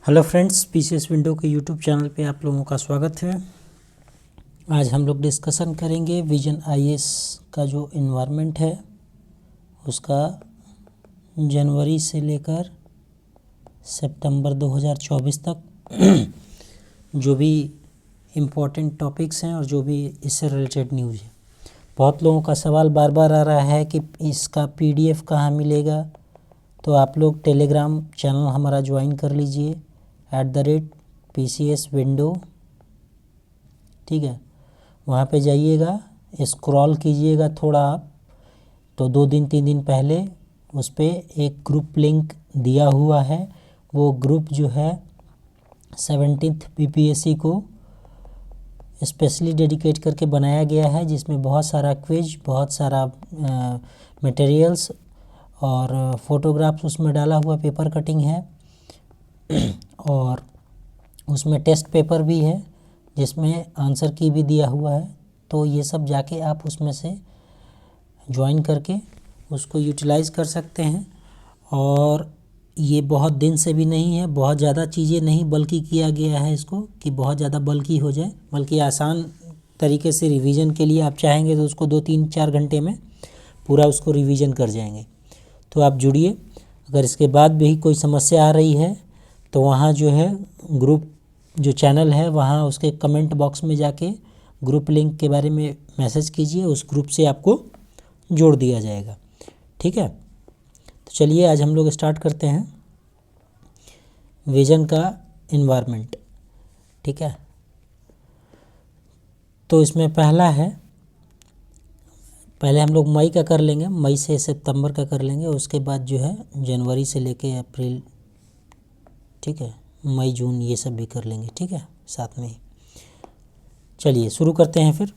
Hello friends, PCS window के YouTube channel पे आप लोगों का स्वागत है। आज हम लोग डिस्कशन करेंगे विजन आईएएस का जो इन्वायरमेंट है उसका जनवरी से लेकर सितंबर 2024 तक जो भी इम्पोर्टेंट टॉपिक्स हैं और जो भी इससे रिलेटेड न्यूज़ है। बहुत लोगों का सवाल बार बार आ रहा है कि इसका पीडीएफ कहाँ मिलेगा, तो आप लोग टेलीग्राम चैनल हमारा ज्वाइन कर लीजिए @PCS विंडो। ठीक है, वहाँ पे जाइएगा, स्क्रॉल कीजिएगा थोड़ा आप, तो 2-3 दिन पहले उस पर एक ग्रुप लिंक दिया हुआ है। वो ग्रुप जो है 17th PPSC को स्पेशली डेडिकेट करके बनाया गया है, जिसमें बहुत सारा क्विज, बहुत सारा मटेरियल्स और फोटोग्राफ्स उसमें डाला हुआ, पेपर कटिंग है और उसमें टेस्ट पेपर भी है जिसमें आंसर की भी दिया हुआ है। तो ये सब जाके आप उसमें से ज्वाइन करके उसको यूटिलाइज़ कर सकते हैं। और ये बहुत दिन से भी नहीं है, बहुत ज़्यादा चीज़ें नहीं बल्कि किया गया है इसको कि बहुत ज़्यादा बल्कि हो जाए, बल्कि आसान तरीके से रिवीजन के लिए आप चाहेंगे तो उसको 2-3-4 घंटे में पूरा उसको रिवीजन कर जाएंगे। तो आप जुड़िए। अगर इसके बाद भी कोई समस्या आ रही है तो वहाँ जो है ग्रुप जो चैनल है वहाँ उसके कमेंट बॉक्स में जाके ग्रुप लिंक के बारे में मैसेज कीजिए, उस ग्रुप से आपको जोड़ दिया जाएगा। ठीक है, तो चलिए आज हम लोग स्टार्ट करते हैं विजन का इन्वायरमेंट। ठीक है, तो इसमें पहला है, पहले हम लोग मई का कर लेंगे, मई से सितंबर का कर लेंगे, उसके बाद जो है जनवरी से लेके अप्रैल, ठीक है, मई जून ये सब भी कर लेंगे। ठीक है, साथ में ही। चलिए शुरू करते हैं फिर।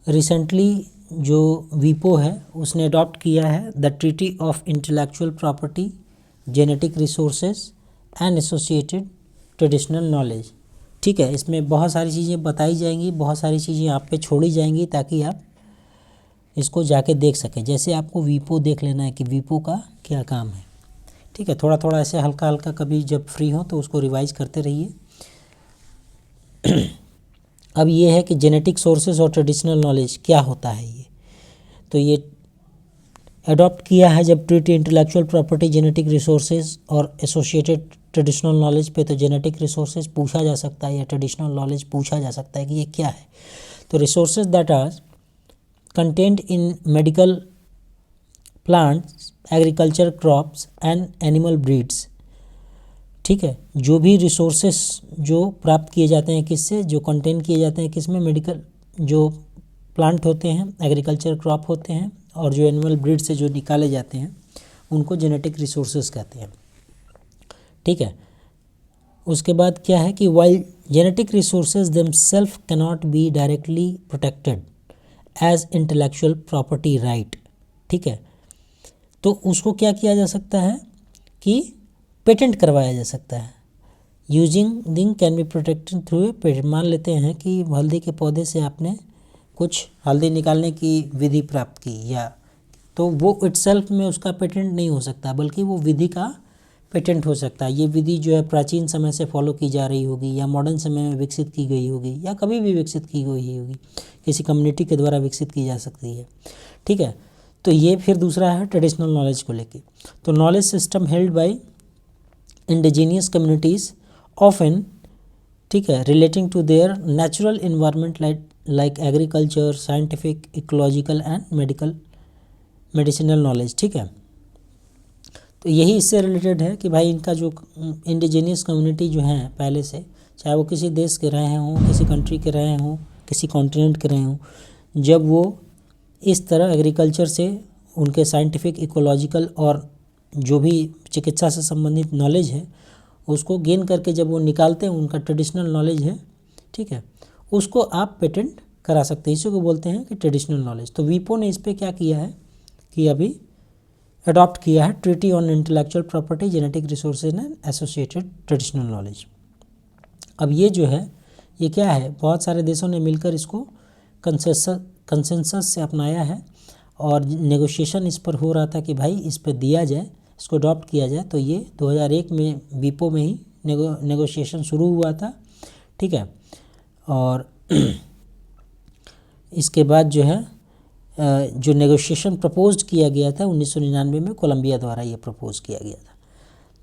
रिसेंटली जो वीपो है उसने अडॉप्ट किया है the treaty of intellectual property, genetic resources and associated traditional knowledge. ठीक है, इसमें बहुत सारी चीज़ें बताई जाएंगी, बहुत सारी चीज़ें आप पे छोड़ी जाएंगी ताकि आप इसको जाके देख सकें। जैसे आपको वीपो देख लेना है कि वीपो का क्या काम है। ठीक है, थोड़ा थोड़ा ऐसे हल्का हल्का कभी जब फ्री हो तो उसको रिवाइज करते रहिए। अब ये है कि जेनेटिक सोर्सेज और ट्रेडिशनल नॉलेज क्या होता है ये, तो ये अडॉप्ट किया है जब treaty intellectual property, genetic resources और एसोसिएटेड ट्रेडिशनल नॉलेज पे। तो जेनेटिक रिसोर्सेज पूछा जा सकता है या ट्रेडिशनल नॉलेज पूछा जा सकता है कि ये क्या है। तो resources that are content in medical plants, agriculture, crops and animal breeds. ठीक है, जो भी रिसोर्सेस जो प्राप्त किए जाते हैं किससे, जो कंटेन किए जाते हैं किसमें, मेडिकल जो प्लांट होते हैं, एग्रीकल्चर क्रॉप होते हैं और जो एनिमल ब्रीड से जो निकाले जाते हैं उनको जेनेटिक रिसोर्सेज कहते हैं। ठीक है, उसके बाद क्या है कि while genetic resources themselves cannot be directly protected as intellectual property right. ठीक है, तो उसको क्या किया जा सकता है कि पेटेंट करवाया जा सकता है। Using दिंग can be protected through a patent. मान लेते हैं कि हल्दी के पौधे से आपने कुछ हल्दी निकालने की विधि प्राप्त की, या तो वो इटसेल्फ में उसका पेटेंट नहीं हो सकता, बल्कि वो विधि का पेटेंट हो सकता है। ये विधि जो है प्राचीन समय से फॉलो की जा रही होगी या मॉडर्न समय में विकसित की गई होगी या कभी भी विकसित की गई होगी, किसी कम्युनिटी के द्वारा विकसित की जा सकती है। ठीक है, तो ये फिर दूसरा है ट्रेडिशनल नॉलेज को लेके। तो knowledge system held by indigenous communities often, ठीक है, relating to their natural environment like agriculture, scientific, ecological and medicinal knowledge. ठीक है, तो यही इससे रिलेटेड है कि भाई इनका जो इंडिजीनियस कम्युनिटी जो है पहले से, चाहे वो किसी देश के रहे हों, किसी कंट्री के रहे हों, किसी कॉन्टिनेंट के रहे हों, जब वो इस तरह एग्रीकल्चर से उनके साइंटिफिक, इकोलॉजिकल और जो भी चिकित्सा से संबंधित नॉलेज है उसको गेन करके जब वो निकालते हैं, उनका ट्रेडिशनल नॉलेज है, ठीक है, उसको आप पेटेंट करा सकते हैं। इसी को बोलते हैं कि ट्रेडिशनल नॉलेज। तो वीपो ने इस पर क्या किया है कि अभी अडॉप्ट किया है treaty on intellectual property, genetic resources and associated traditional knowledge. अब ये जो है ये क्या है, बहुत सारे देशों ने मिलकर इसको कंसेंसस से अपनाया है और नेगोशिएशन इस पर हो रहा था कि भाई इस पर दिया जाए, इसको अडॉप्ट किया जाए, तो ये 2001 में वीपो में ही नेगोशिएशन शुरू हुआ था, ठीक है। और इसके बाद जो है जो नेगोशिएशन प्रपोज किया गया था 1999 में कोलंबिया द्वारा ये प्रपोज किया गया था।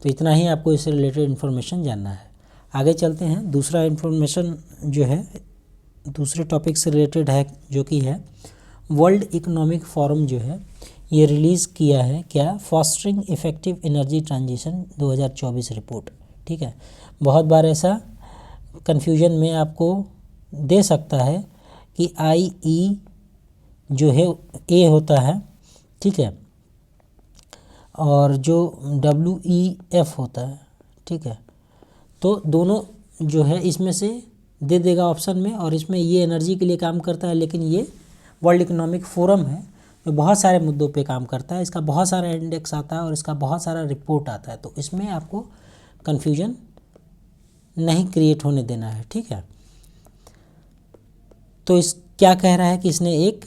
तो इतना ही आपको इससे रिलेटेड इन्फॉर्मेशन जानना है। आगे चलते हैं, दूसरा इन्फॉर्मेशन जो है दूसरे टॉपिक से रिलेटेड है, जो कि है वर्ल्ड इकोनॉमिक फोरम जो है ये रिलीज़ किया है क्या, fostering effective energy transition 2024 report, ठीक है। बहुत बार ऐसा कन्फ्यूजन में आपको दे सकता है कि IE जो है A होता है, ठीक है, और जो WEF होता है, ठीक है। तो दोनों जो है इसमें से दे देगा ऑप्शन में, और इसमें ये एनर्जी के लिए काम करता है, लेकिन ये वर्ल्ड इकोनॉमिक फोरम है जो बहुत सारे मुद्दों पे काम करता है। इसका बहुत सारा इंडेक्स आता है और इसका बहुत सारा रिपोर्ट आता है, तो इसमें आपको कन्फ्यूजन नहीं क्रिएट होने देना है, ठीक है। तो इस क्या कह रहा है कि इसने एक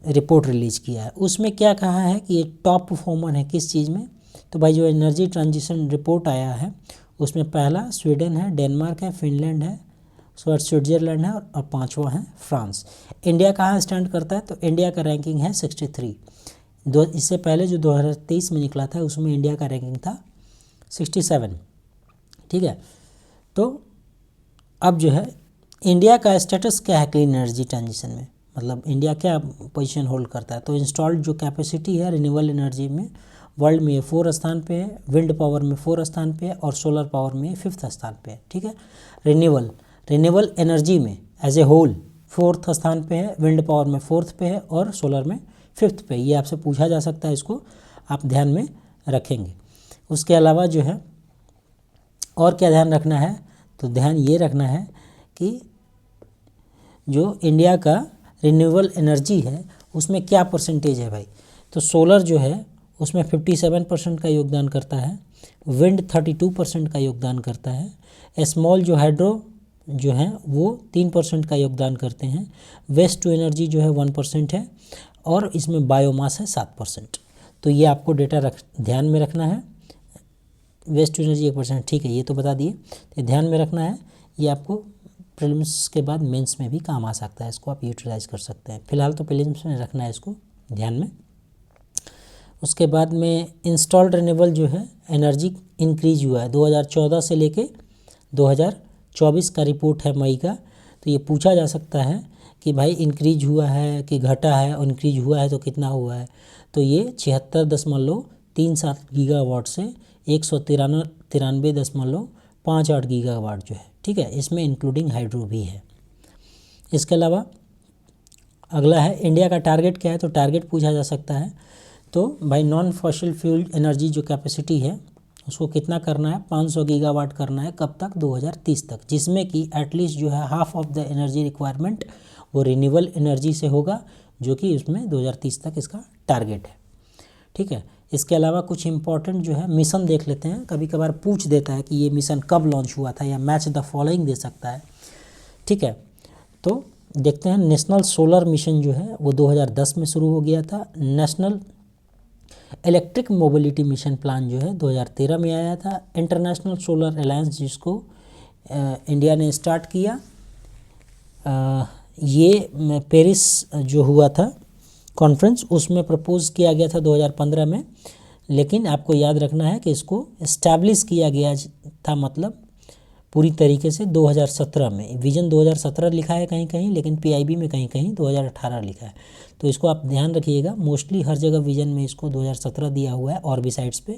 रिपोर्ट रिलीज़ किया है, उसमें क्या कहा है कि ये टॉप परफॉर्मर है किस चीज़ में। तो भाई जो एनर्जी ट्रांजिशन रिपोर्ट आया है उसमें पहला स्वीडन है, डेनमार्क है, फिनलैंड है, उसके बाद स्विट्ज़रलैंड है और पांचवा है फ्रांस। इंडिया कहाँ स्टैंड करता है, तो इंडिया का रैंकिंग है 63। इससे पहले जो 2023 में निकला था उसमें इंडिया का रैंकिंग था 67, ठीक है। तो अब जो है इंडिया का स्टेटस क्या है क्लीन एनर्जी ट्रांजिशन में, मतलब इंडिया क्या पोजीशन होल्ड करता है। तो इंस्टॉल्ड जो कैपेसिटी है रिन्यूएबल एनर्जी में वर्ल्ड में 4 स्थान पे है, विंड पावर में 4 स्थान पे है और सोलर पावर में 5th स्थान पे है, ठीक है। रिन्यूएबल एनर्जी में एज ए होल 4th स्थान पे है, विंड पावर में 4th पे है और सोलर में 5th पे। ये आपसे पूछा जा सकता है, इसको आप ध्यान में रखेंगे। उसके अलावा जो है और क्या ध्यान रखना है, तो ध्यान ये रखना है कि जो इंडिया का रिन्यूएबल एनर्जी है उसमें क्या परसेंटेज है भाई। तो सोलर जो है उसमें 57% का योगदान करता है, विंड 32% का योगदान करता है, स्मॉल जो हाइड्रो जो है वो 3% का योगदान करते हैं, वेस्ट टू एनर्जी जो है 1% है और इसमें बायोमास है 7%। तो ये आपको डेटा ध्यान में रखना है। वेस्ट टू एनर्जी 1%, ठीक है, ये तो बता दिए, तो ध्यान में रखना है। ये आपको प्रीलिम्स के बाद मेंस में भी काम आ सकता है, इसको आप यूटिलाइज कर सकते हैं। फिलहाल तो प्रीलिम्स में रखना है इसको ध्यान में। उसके बाद में इंस्टॉल्ड रिन्यूएबल जो है एनर्जी इंक्रीज हुआ है 2014 से लेके 2024 का रिपोर्ट है मई का। तो ये पूछा जा सकता है कि भाई इंक्रीज हुआ है कि घटा है, और इंक्रीज हुआ है तो कितना हुआ है। तो ये 76.37 गीगावाट से 193.58 गीगावाट जो है, ठीक है, इसमें इंक्लूडिंग हाइड्रो भी है। इसके अलावा अगला है इंडिया का टारगेट क्या है, तो टारगेट पूछा जा सकता है। तो भाई नॉन फॉसिल फ्यूल एनर्जी जो कैपेसिटी है उसको कितना करना है, 500 गीगावाट करना है, कब तक, 2030 तक, जिसमें कि एटलीस्ट जो है half of the energy requirement वो रिन्यूएबल एनर्जी से होगा, जो कि उसमें 2030 तक इसका टारगेट है, ठीक है। इसके अलावा कुछ इंपॉर्टेंट जो है मिशन देख लेते हैं। कभी कभार पूछ देता है कि ये मिशन कब लॉन्च हुआ था, या मैच द फॉलोइंग दे सकता है, ठीक है। तो देखते हैं, नेशनल सोलर मिशन जो है वो 2010 में शुरू हो गया था। National electric mobility mission plan जो है 2013 में आया था। इंटरनेशनल सोलर अलायंस जिसको इंडिया ने स्टार्ट किया, ये पेरिस जो हुआ था कॉन्फ्रेंस, उसमें प्रपोज किया गया था 2015 में, लेकिन आपको याद रखना है कि इसको इस्टेब्लिश किया गया था मतलब पूरी तरीके से 2017 में। विजन 2017 लिखा है कहीं कहीं, लेकिन PIB में कहीं कहीं 2018 लिखा है। तो इसको आप ध्यान रखिएगा, मोस्टली हर जगह विजन में इसको 2017 दिया हुआ है और भी साइड्स पे,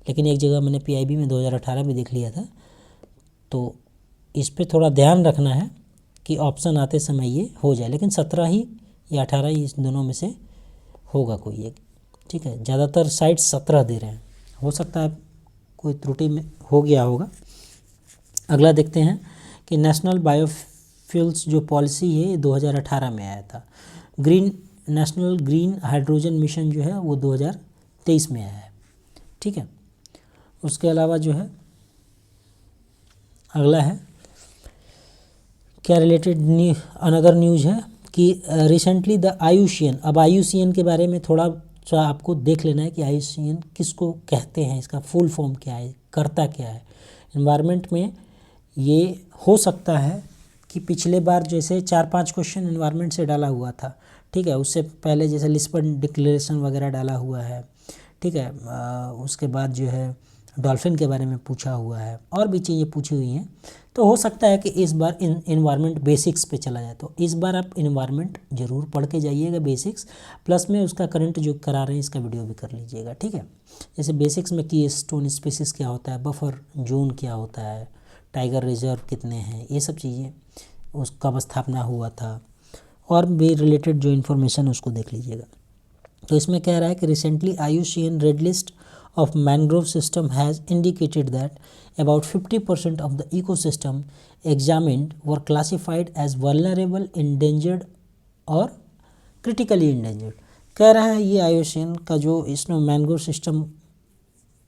लेकिन एक जगह मैंने PIB में 2018 भी देख लिया था। तो इस पर थोड़ा ध्यान रखना है कि ऑप्शन आते समय ये हो जाए, लेकिन 17 ही या 18 ही इस दोनों में से होगा कोई एक, ठीक है। ज़्यादातर साइट्स 17 दे रहे हैं, हो सकता है कोई त्रुटि में हो गया होगा। अगला देखते हैं कि नेशनल बायोफ्यूल्स जो पॉलिसी है ये 2018 में आया था। नेशनल ग्रीन हाइड्रोजन मिशन जो है वो 2023 में आया है, ठीक है। उसके अलावा जो है अगला है क्या रिलेटेड अनदर न्यूज़ है कि रिसेंटली द IUCN, अब IUCN के बारे में थोड़ा तो आपको देख लेना है कि IUCN किसको कहते हैं, इसका फुल फॉर्म क्या है, करता क्या है। एनवायरनमेंट में ये हो सकता है कि पिछले बार जैसे 4-5 क्वेश्चन एनवायरनमेंट से डाला हुआ था, ठीक है, उससे पहले जैसे लिस्बन डिक्लेरेशन वगैरह डाला हुआ है, ठीक है, उसके बाद जो है डॉल्फिन के बारे में पूछा हुआ है और भी चीज़ें पूछी हुई हैं। तो हो सकता है कि इस बार इन्वायरमेंट बेसिक्स पे चला जाए, तो इस बार आप इन्वायरमेंट ज़रूर पढ़ के जाइएगा बेसिक्स, प्लस में उसका करंट जो करा रहे हैं इसका वीडियो भी कर लीजिएगा, ठीक है। जैसे बेसिक्स में कीस्टोन स्पीसीज क्या होता है, बफर जोन क्या होता है, टाइगर रिजर्व कितने हैं, ये सब चीज़ें, उसका कब स्थापना हुआ था, और भी रिलेटेड जो इन्फॉर्मेशन उसको देख लीजिएगा। तो इसमें कह रहा है कि recently IUCN red list of mangrove system has indicated that about 50% of the ecosystem examined were classified as vulnerable, endangered और critically endangered। कह रहा है ये IUCN का जो इसने मैंग्रोव सिस्टम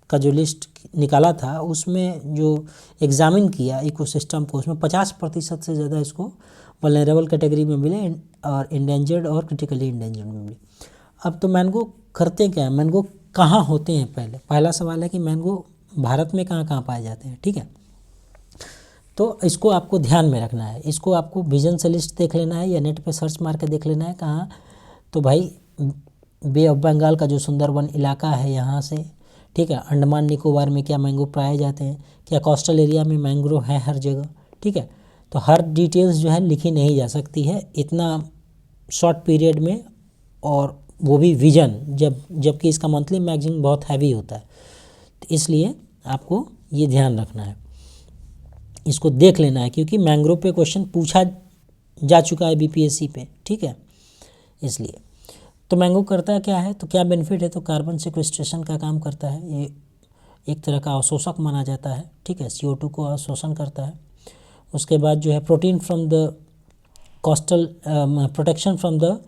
का जो लिस्ट निकाला था उसमें जो एग्जामिन किया इकोसिस्टम को, उसमें 50% से ज़्यादा इसको वल्नरेबल कैटेगरी में मिले और इंडेंजर्ड और क्रिटिकली इंडेंजर्ड में मिले। अब तो मैंगो करते क्या है, मैंगो कहाँ होते हैं, पहला सवाल है कि मैंगो भारत में कहाँ कहाँ पाए जाते हैं, ठीक है। तो इसको आपको ध्यान में रखना है, इसको आपको विजन से लिस्ट देख लेना है या नेट पे सर्च मार के देख लेना है कहाँ। तो भाई बे ऑफ बंगाल का जो सुंदरबन इलाका है यहाँ से, ठीक है, अंडमान निकोबार में क्या मैंगो पाए जाते हैं, क्या कोस्टल एरिया में मैंग्रोव है हर जगह, ठीक है। तो हर डिटेल्स जो है लिखी नहीं जा सकती है इतना शॉर्ट पीरियड में, और वो भी विजन जबकि इसका मंथली मैगजीन बहुत हैवी होता है, तो इसलिए आपको ये ध्यान रखना है, इसको देख लेना है, क्योंकि मैंग्रोव पे क्वेश्चन पूछा जा चुका है BPSC पे, ठीक है, इसलिए। तो मैंगो करता क्या है, तो क्या बेनिफिट है, तो कार्बन सिक्वेस्ट्रेशन का काम करता है, ये एक तरह का अवशोषक माना जाता है, ठीक है, CO2 को अवशोषण करता है। उसके बाद जो है protein from the coastal protection from the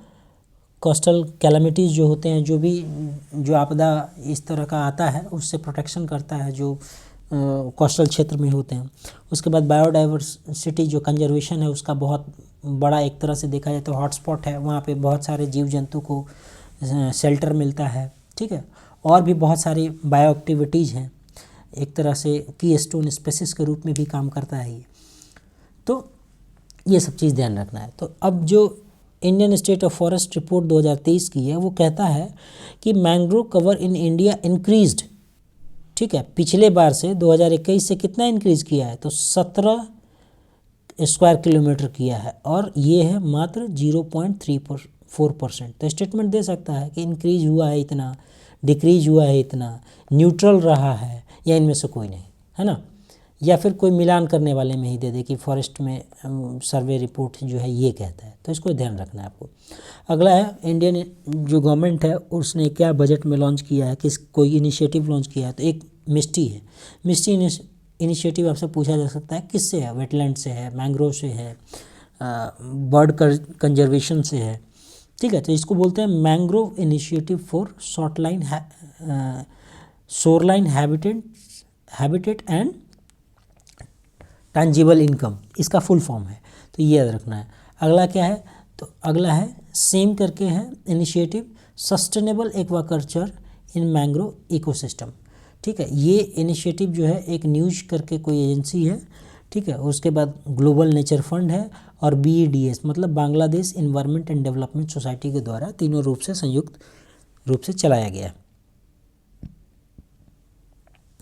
coastal calamities जो होते हैं, जो आपदा इस तरह का आता है उससे प्रोटेक्शन करता है जो कोस्टल क्षेत्र में होते हैं। उसके बाद बायोडाइवर्सिटी जो कंजर्वेशन है उसका बहुत बड़ा एक तरह से देखा जाए तो हॉटस्पॉट है, वहाँ पे बहुत सारे जीव जंतु को शेल्टर मिलता है, ठीक है, और भी बहुत सारी बायो एक्टिविटीज़ हैं, एक तरह से कीस्टोन स्पीसीज के रूप में भी काम करता है ये। तो ये सब चीज़ ध्यान रखना है। तो अब जो Indian state of forest report 2023 की है वो कहता है कि mangrove cover in India increased, ठीक है, पिछले बार से 2021 से कितना इंक्रीज किया है, तो 17 स्क्वायर किलोमीटर किया है, और ये है मात्र 0.34%। तो स्टेटमेंट दे सकता है कि इंक्रीज हुआ है इतना, डिक्रीज हुआ है इतना, न्यूट्रल रहा है, या इनमें से कोई नहीं, है ना, या फिर कोई मिलान करने वाले में ही दे दे कि फॉरेस्ट में सर्वे रिपोर्ट जो है ये कहता है। तो इसको ध्यान रखना है आपको। अगला है इंडियन जो गवर्नमेंट है उसने क्या बजट में लॉन्च किया है, किस कोई इनिशिएटिव लॉन्च किया है, तो एक मिस्टी है। मिस्टी इनिशिएटिव आपसे पूछा जा सकता है किससे है, वेटलैंड से है, मैंग्रोव से है, बर्ड कंजर्वेशन से है, ठीक है। तो इसको बोलते हैं mangrove initiative for shoreline habitat and tangible income, इसका फुल फॉर्म है, तो ये याद रखना है। अगला क्या है, तो अगला है सेम करके है इनिशिएटिव सस्टेनेबल एक्वाकल्चर इन मैंग्रोव इकोसिस्टम, ठीक है। ये इनिशिएटिव जो है एक न्यूज करके कोई एजेंसी है, ठीक है। उसके बाद ग्लोबल नेचर फंड है और BEDS मतलब Bangladesh environment and development society के द्वारा तीनों रूप से संयुक्त रूप से चलाया गया,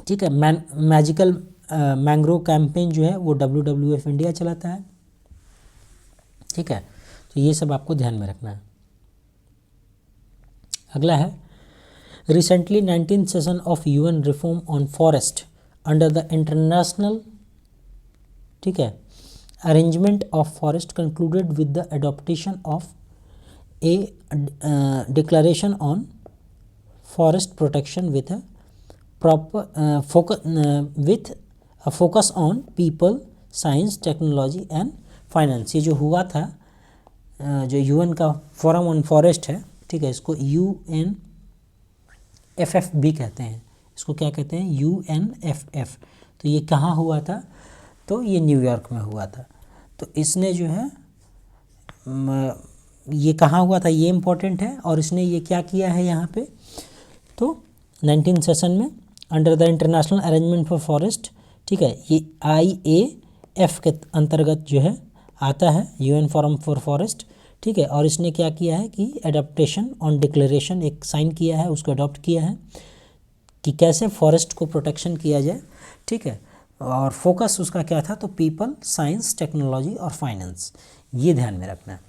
ठीक है। मैजिकल मैंग्रोव कैंपेन जो है वो WWF इंडिया चलाता है, ठीक है। तो ये सब आपको ध्यान में रखना है। अगला है recently 19th session of UN reform on forest under the international, ठीक है, arrangement of forest concluded with the adaptation of A declaration on forest protection with a proper focus on people, science, technology and finance. ये जो हुआ था जो UN का forum on forest है, ठीक है, इसको UNFF भी कहते हैं, इसको क्या कहते हैं, UNFF। तो ये कहाँ हुआ था, तो ये न्यूयॉर्क में हुआ था। तो इसने जो है ये कहाँ हुआ था ये इम्पोर्टेंट है, और इसने ये क्या किया है यहाँ पे, तो 19 सेशन में under the international arrangement for forest, ठीक है, ये IAF के अंतर्गत जो है आता है, UN फोरम फॉर फॉरेस्ट, ठीक है। और इसने क्या किया है कि एडेप्टेशन ऑन डिक्लेरेशन एक साइन किया है, उसको अडॉप्ट किया है कि कैसे फॉरेस्ट को प्रोटेक्शन किया जाए, ठीक है। और फोकस उसका क्या था, तो पीपल, साइंस, टेक्नोलॉजी और फाइनेंस, ये ध्यान में रखना है।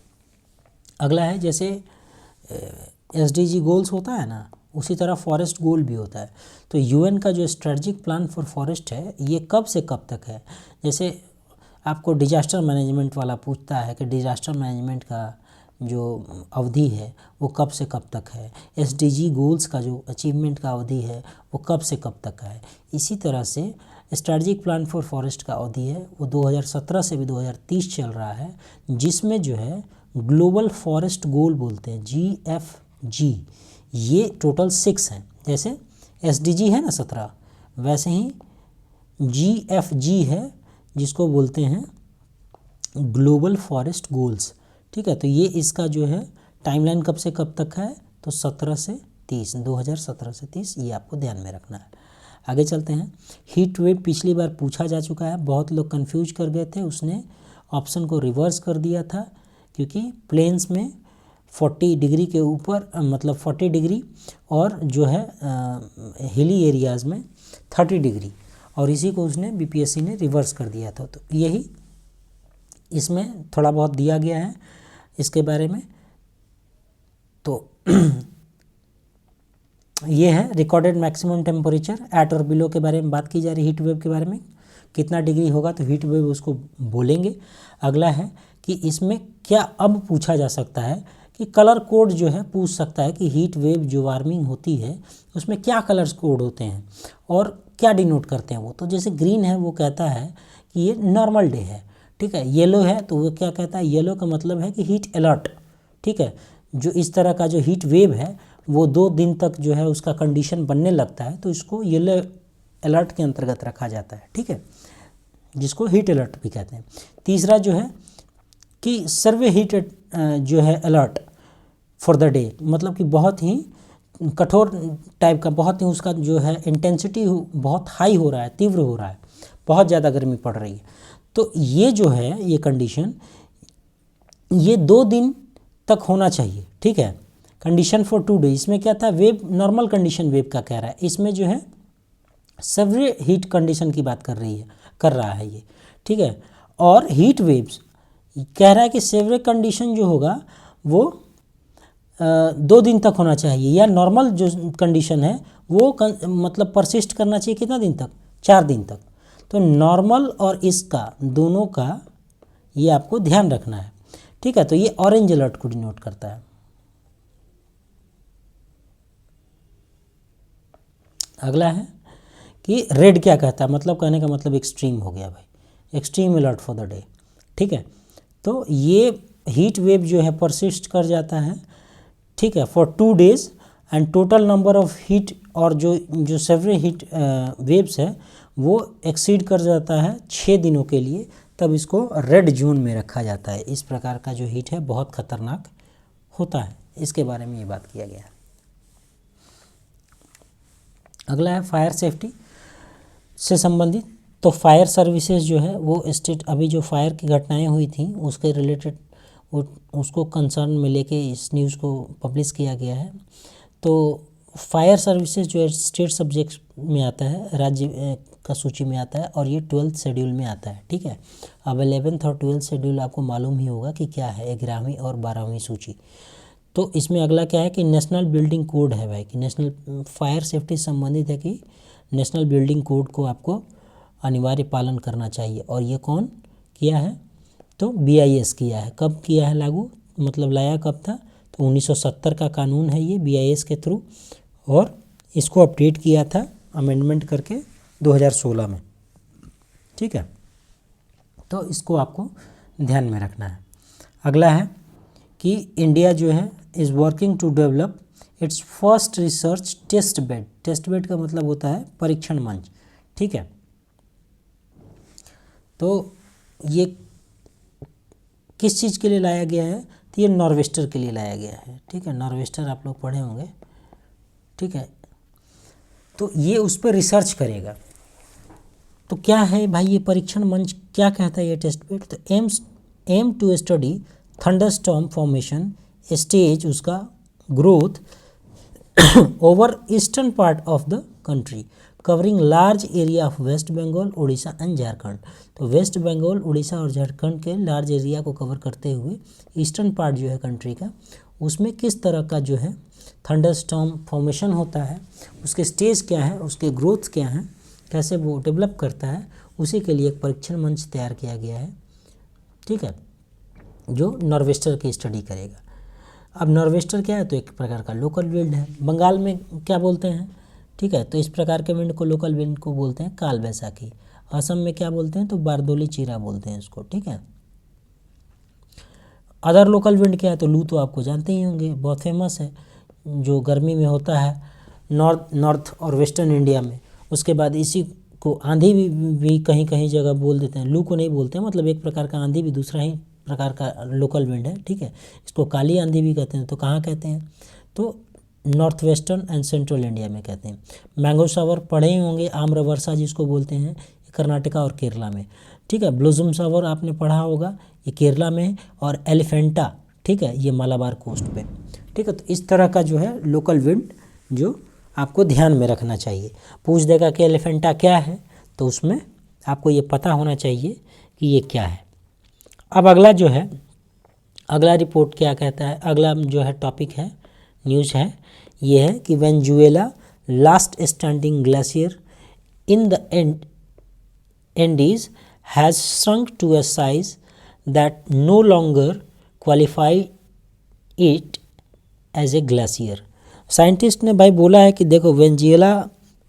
अगला है जैसे SDG गोल्स होता है ना, उसी तरह फॉरेस्ट गोल भी होता है। तो UN का जो स्ट्रेटजिक प्लान फॉर फॉरेस्ट है ये कब से कब तक है। जैसे आपको डिजास्टर मैनेजमेंट वाला पूछता है कि डिजास्टर मैनेजमेंट का जो अवधि है वो कब से कब तक है, SDG गोल्स का जो अचीवमेंट का अवधि है वो कब से कब तक है। इसी तरह से स्ट्रेटजिक प्लान फॉर फॉरेस्ट का अवधि है वो 2017 से भी 2030 चल रहा है, जिसमें जो है ग्लोबल फॉरेस्ट गोल बोलते हैं GFG, ये टोटल 6 हैं। जैसे SDG है ना 17, वैसे ही GFG है जिसको बोलते हैं ग्लोबल फॉरेस्ट गोल्स, ठीक है। तो ये इसका जो है टाइमलाइन कब से कब तक है, तो 17 से 30, 2017 से 30, ये आपको ध्यान में रखना है। आगे चलते हैं। हीट वेव पिछली बार पूछा जा चुका है, बहुत लोग कंफ्यूज कर गए थे, उसने ऑप्शन को रिवर्स कर दिया था, क्योंकि प्लेन्स में 40 डिग्री के ऊपर मतलब 40 डिग्री और जो है हिली एरियाज़ में 30 डिग्री, और इसी को उसने BPSC ने रिवर्स कर दिया था। तो यही इसमें थोड़ा बहुत दिया गया है इसके बारे में। तो ये है रिकॉर्डेड मैक्सिमम टेम्परेचर एट और बिलो के बारे में बात की जा रही है, हीट वेव के बारे में कितना डिग्री होगा तो हीट वेव उसको बोलेंगे। अगला है कि इसमें क्या अब पूछा जा सकता है कि कलर कोड जो है पूछ सकता है कि हीट वेव जो वार्मिंग होती है उसमें क्या कलर्स कोड होते हैं और क्या डिनोट करते हैं वो। तो जैसे ग्रीन है वो कहता है कि ये नॉर्मल डे है, ठीक है। येलो है तो वो क्या कहता है, येलो का मतलब है कि हीट अलर्ट, ठीक है। जो इस तरह का जो हीट वेव है वो 2 दिन तक जो है उसका कंडीशन बनने लगता है, तो इसको येलो अलर्ट के अंतर्गत रखा जाता है, ठीक है, जिसको हीट अलर्ट भी कहते हैं। तीसरा जो है कि सर्वे हीट जो है अलर्ट फॉर द डे, मतलब कि बहुत ही कठोर टाइप का, बहुत ही उसका जो है इंटेंसिटी बहुत हाई हो रहा है, तीव्र हो रहा है, बहुत ज़्यादा गर्मी पड़ रही है। तो ये जो है ये कंडीशन ये 2 दिन तक होना चाहिए, ठीक है। कंडीशन फॉर 2 डे, इसमें क्या था, वेव नॉर्मल कंडीशन वेव का कह रहा है, इसमें जो है सेवरे हीट कंडीशन की बात कर रहा है ये, ठीक है। और हीट वेव्स कह रहा है कि सेवरे कंडीशन जो होगा वो 2 दिन तक होना चाहिए, या नॉर्मल जो कंडीशन है वो मतलब परसिस्ट करना चाहिए कितना दिन तक, 4 दिन तक। तो नॉर्मल और इसका दोनों का ये आपको ध्यान रखना है, ठीक है। तो ये ऑरेंज अलर्ट को डिनोट करता है। अगला है कि रेड क्या कहता है, मतलब कहने का मतलब एक्सट्रीम हो गया भाई, extreme alert for the day, ठीक है। तो ये हीट वेव जो है परसिस्ट कर जाता है, ठीक है, for 2 days and total number of heat, और जो सेवरे हीट वेव्स है वो एक्सीड कर जाता है 6 दिनों के लिए, तब इसको रेड जोन में रखा जाता है। इस प्रकार का जो हीट है बहुत खतरनाक होता है, इसके बारे में ये बात किया गया है। अगला है फायर सेफ्टी से संबंधित। तो फायर सर्विसेज जो है वो स्टेट, अभी जो फायर की घटनाएं हुई थी उसके रिलेटेड उसको कंसर्न में लेके इस न्यूज़ को पब्लिश किया गया है। तो फायर सर्विसेज जो है स्टेट सब्जेक्ट में आता है, राज्य का सूची में आता है, और ये 12th शेड्यूल में आता है, ठीक है। अब 11th और 12th शेड्यूल आपको मालूम ही होगा कि क्या है, 11वीं और 12वीं सूची। तो इसमें अगला क्या है कि नेशनल बिल्डिंग कोड है भाई, कि नेशनल फायर सेफ्टी संबंधित है कि नेशनल बिल्डिंग कोड को आपको अनिवार्य पालन करना चाहिए। और ये कौन किया है, तो BIS किया है। कब किया है लागू, मतलब लाया कब था, तो 1970 का कानून है ये BIS के थ्रू, और इसको अपडेट किया था अमेंडमेंट करके 2016 में, ठीक है। तो इसको आपको ध्यान में रखना है। अगला है कि इंडिया जो है is working to develop its first research test bed. Test bed का मतलब होता है परीक्षण मंच, ठीक है। तो ये किस चीज़ के लिए लाया गया है, तो ये नॉर्वेस्टर के लिए लाया गया है, ठीक है। नॉर्वेस्टर आप लोग पढ़े होंगे, ठीक है। तो ये उस पर रिसर्च करेगा। तो क्या है भाई ये परीक्षण मंच, क्या कहता है ये टेस्ट बेड? तो aim to study thunderstorm formation stage, उसका growth over eastern part of the country covering large area of West Bengal, Orissa and Jharkhand. तो वेस्ट बंगाल, उड़ीसा और झारखंड के लार्ज एरिया को कवर करते हुए ईस्टर्न पार्ट जो है कंट्री का, उसमें किस तरह का जो है थंडरस्टॉर्म फॉर्मेशन होता है, उसके स्टेज क्या है, उसके ग्रोथ क्या है, कैसे वो डेवलप करता है, उसी के लिए एक परीक्षण मंच तैयार किया गया है, ठीक है, जो नॉर्वेस्टर की स्टडी करेगा। अब नॉर्वेस्टर क्या है? तो एक प्रकार का लोकल विंड है। बंगाल में क्या बोलते हैं, ठीक है, तो इस प्रकार के विंड को, लोकल विंड को बोलते हैं काल बैसाखी। असम में क्या बोलते हैं? तो बारदोली चीरा बोलते हैं इसको, ठीक है। अदर लोकल विंड क्या है? तो लू तो आपको जानते ही होंगे, बहुत फेमस है, जो गर्मी में होता है नॉर्थ और वेस्टर्न इंडिया में। उसके बाद इसी को आंधी भी कहीं कहीं जगह बोल देते हैं, लू को नहीं बोलते हैं, मतलब एक प्रकार का आंधी भी दूसरा ही प्रकार का लोकल विंड है, ठीक है। इसको काली आंधी भी कहते हैं। तो कहाँ कहते हैं? तो north western and central India में कहते हैं। मैंगो शावर पढ़े ही होंगे, आम्र वर्षा जिसको बोलते हैं, कर्नाटका और केरला में, ठीक है। ब्लॉसम शावर आपने पढ़ा होगा, ये केरला में, और एलिफेंटा, ठीक है, ये मालाबार कोस्ट पे, ठीक है। तो इस तरह का जो है लोकल विंड जो आपको ध्यान में रखना चाहिए। पूछ देगा कि एलिफेंटा क्या है, तो उसमें आपको ये पता होना चाहिए कि ये क्या है। अब अगला जो है, अगला रिपोर्ट क्या कहता है, अगला जो है टॉपिक है, न्यूज़ है, ये है कि Venezuela last standing glacier in the Andes has shrunk to a size that no longer qualify it as a glacier. Scientist ने भाई बोला है कि देखो वेनेजुएला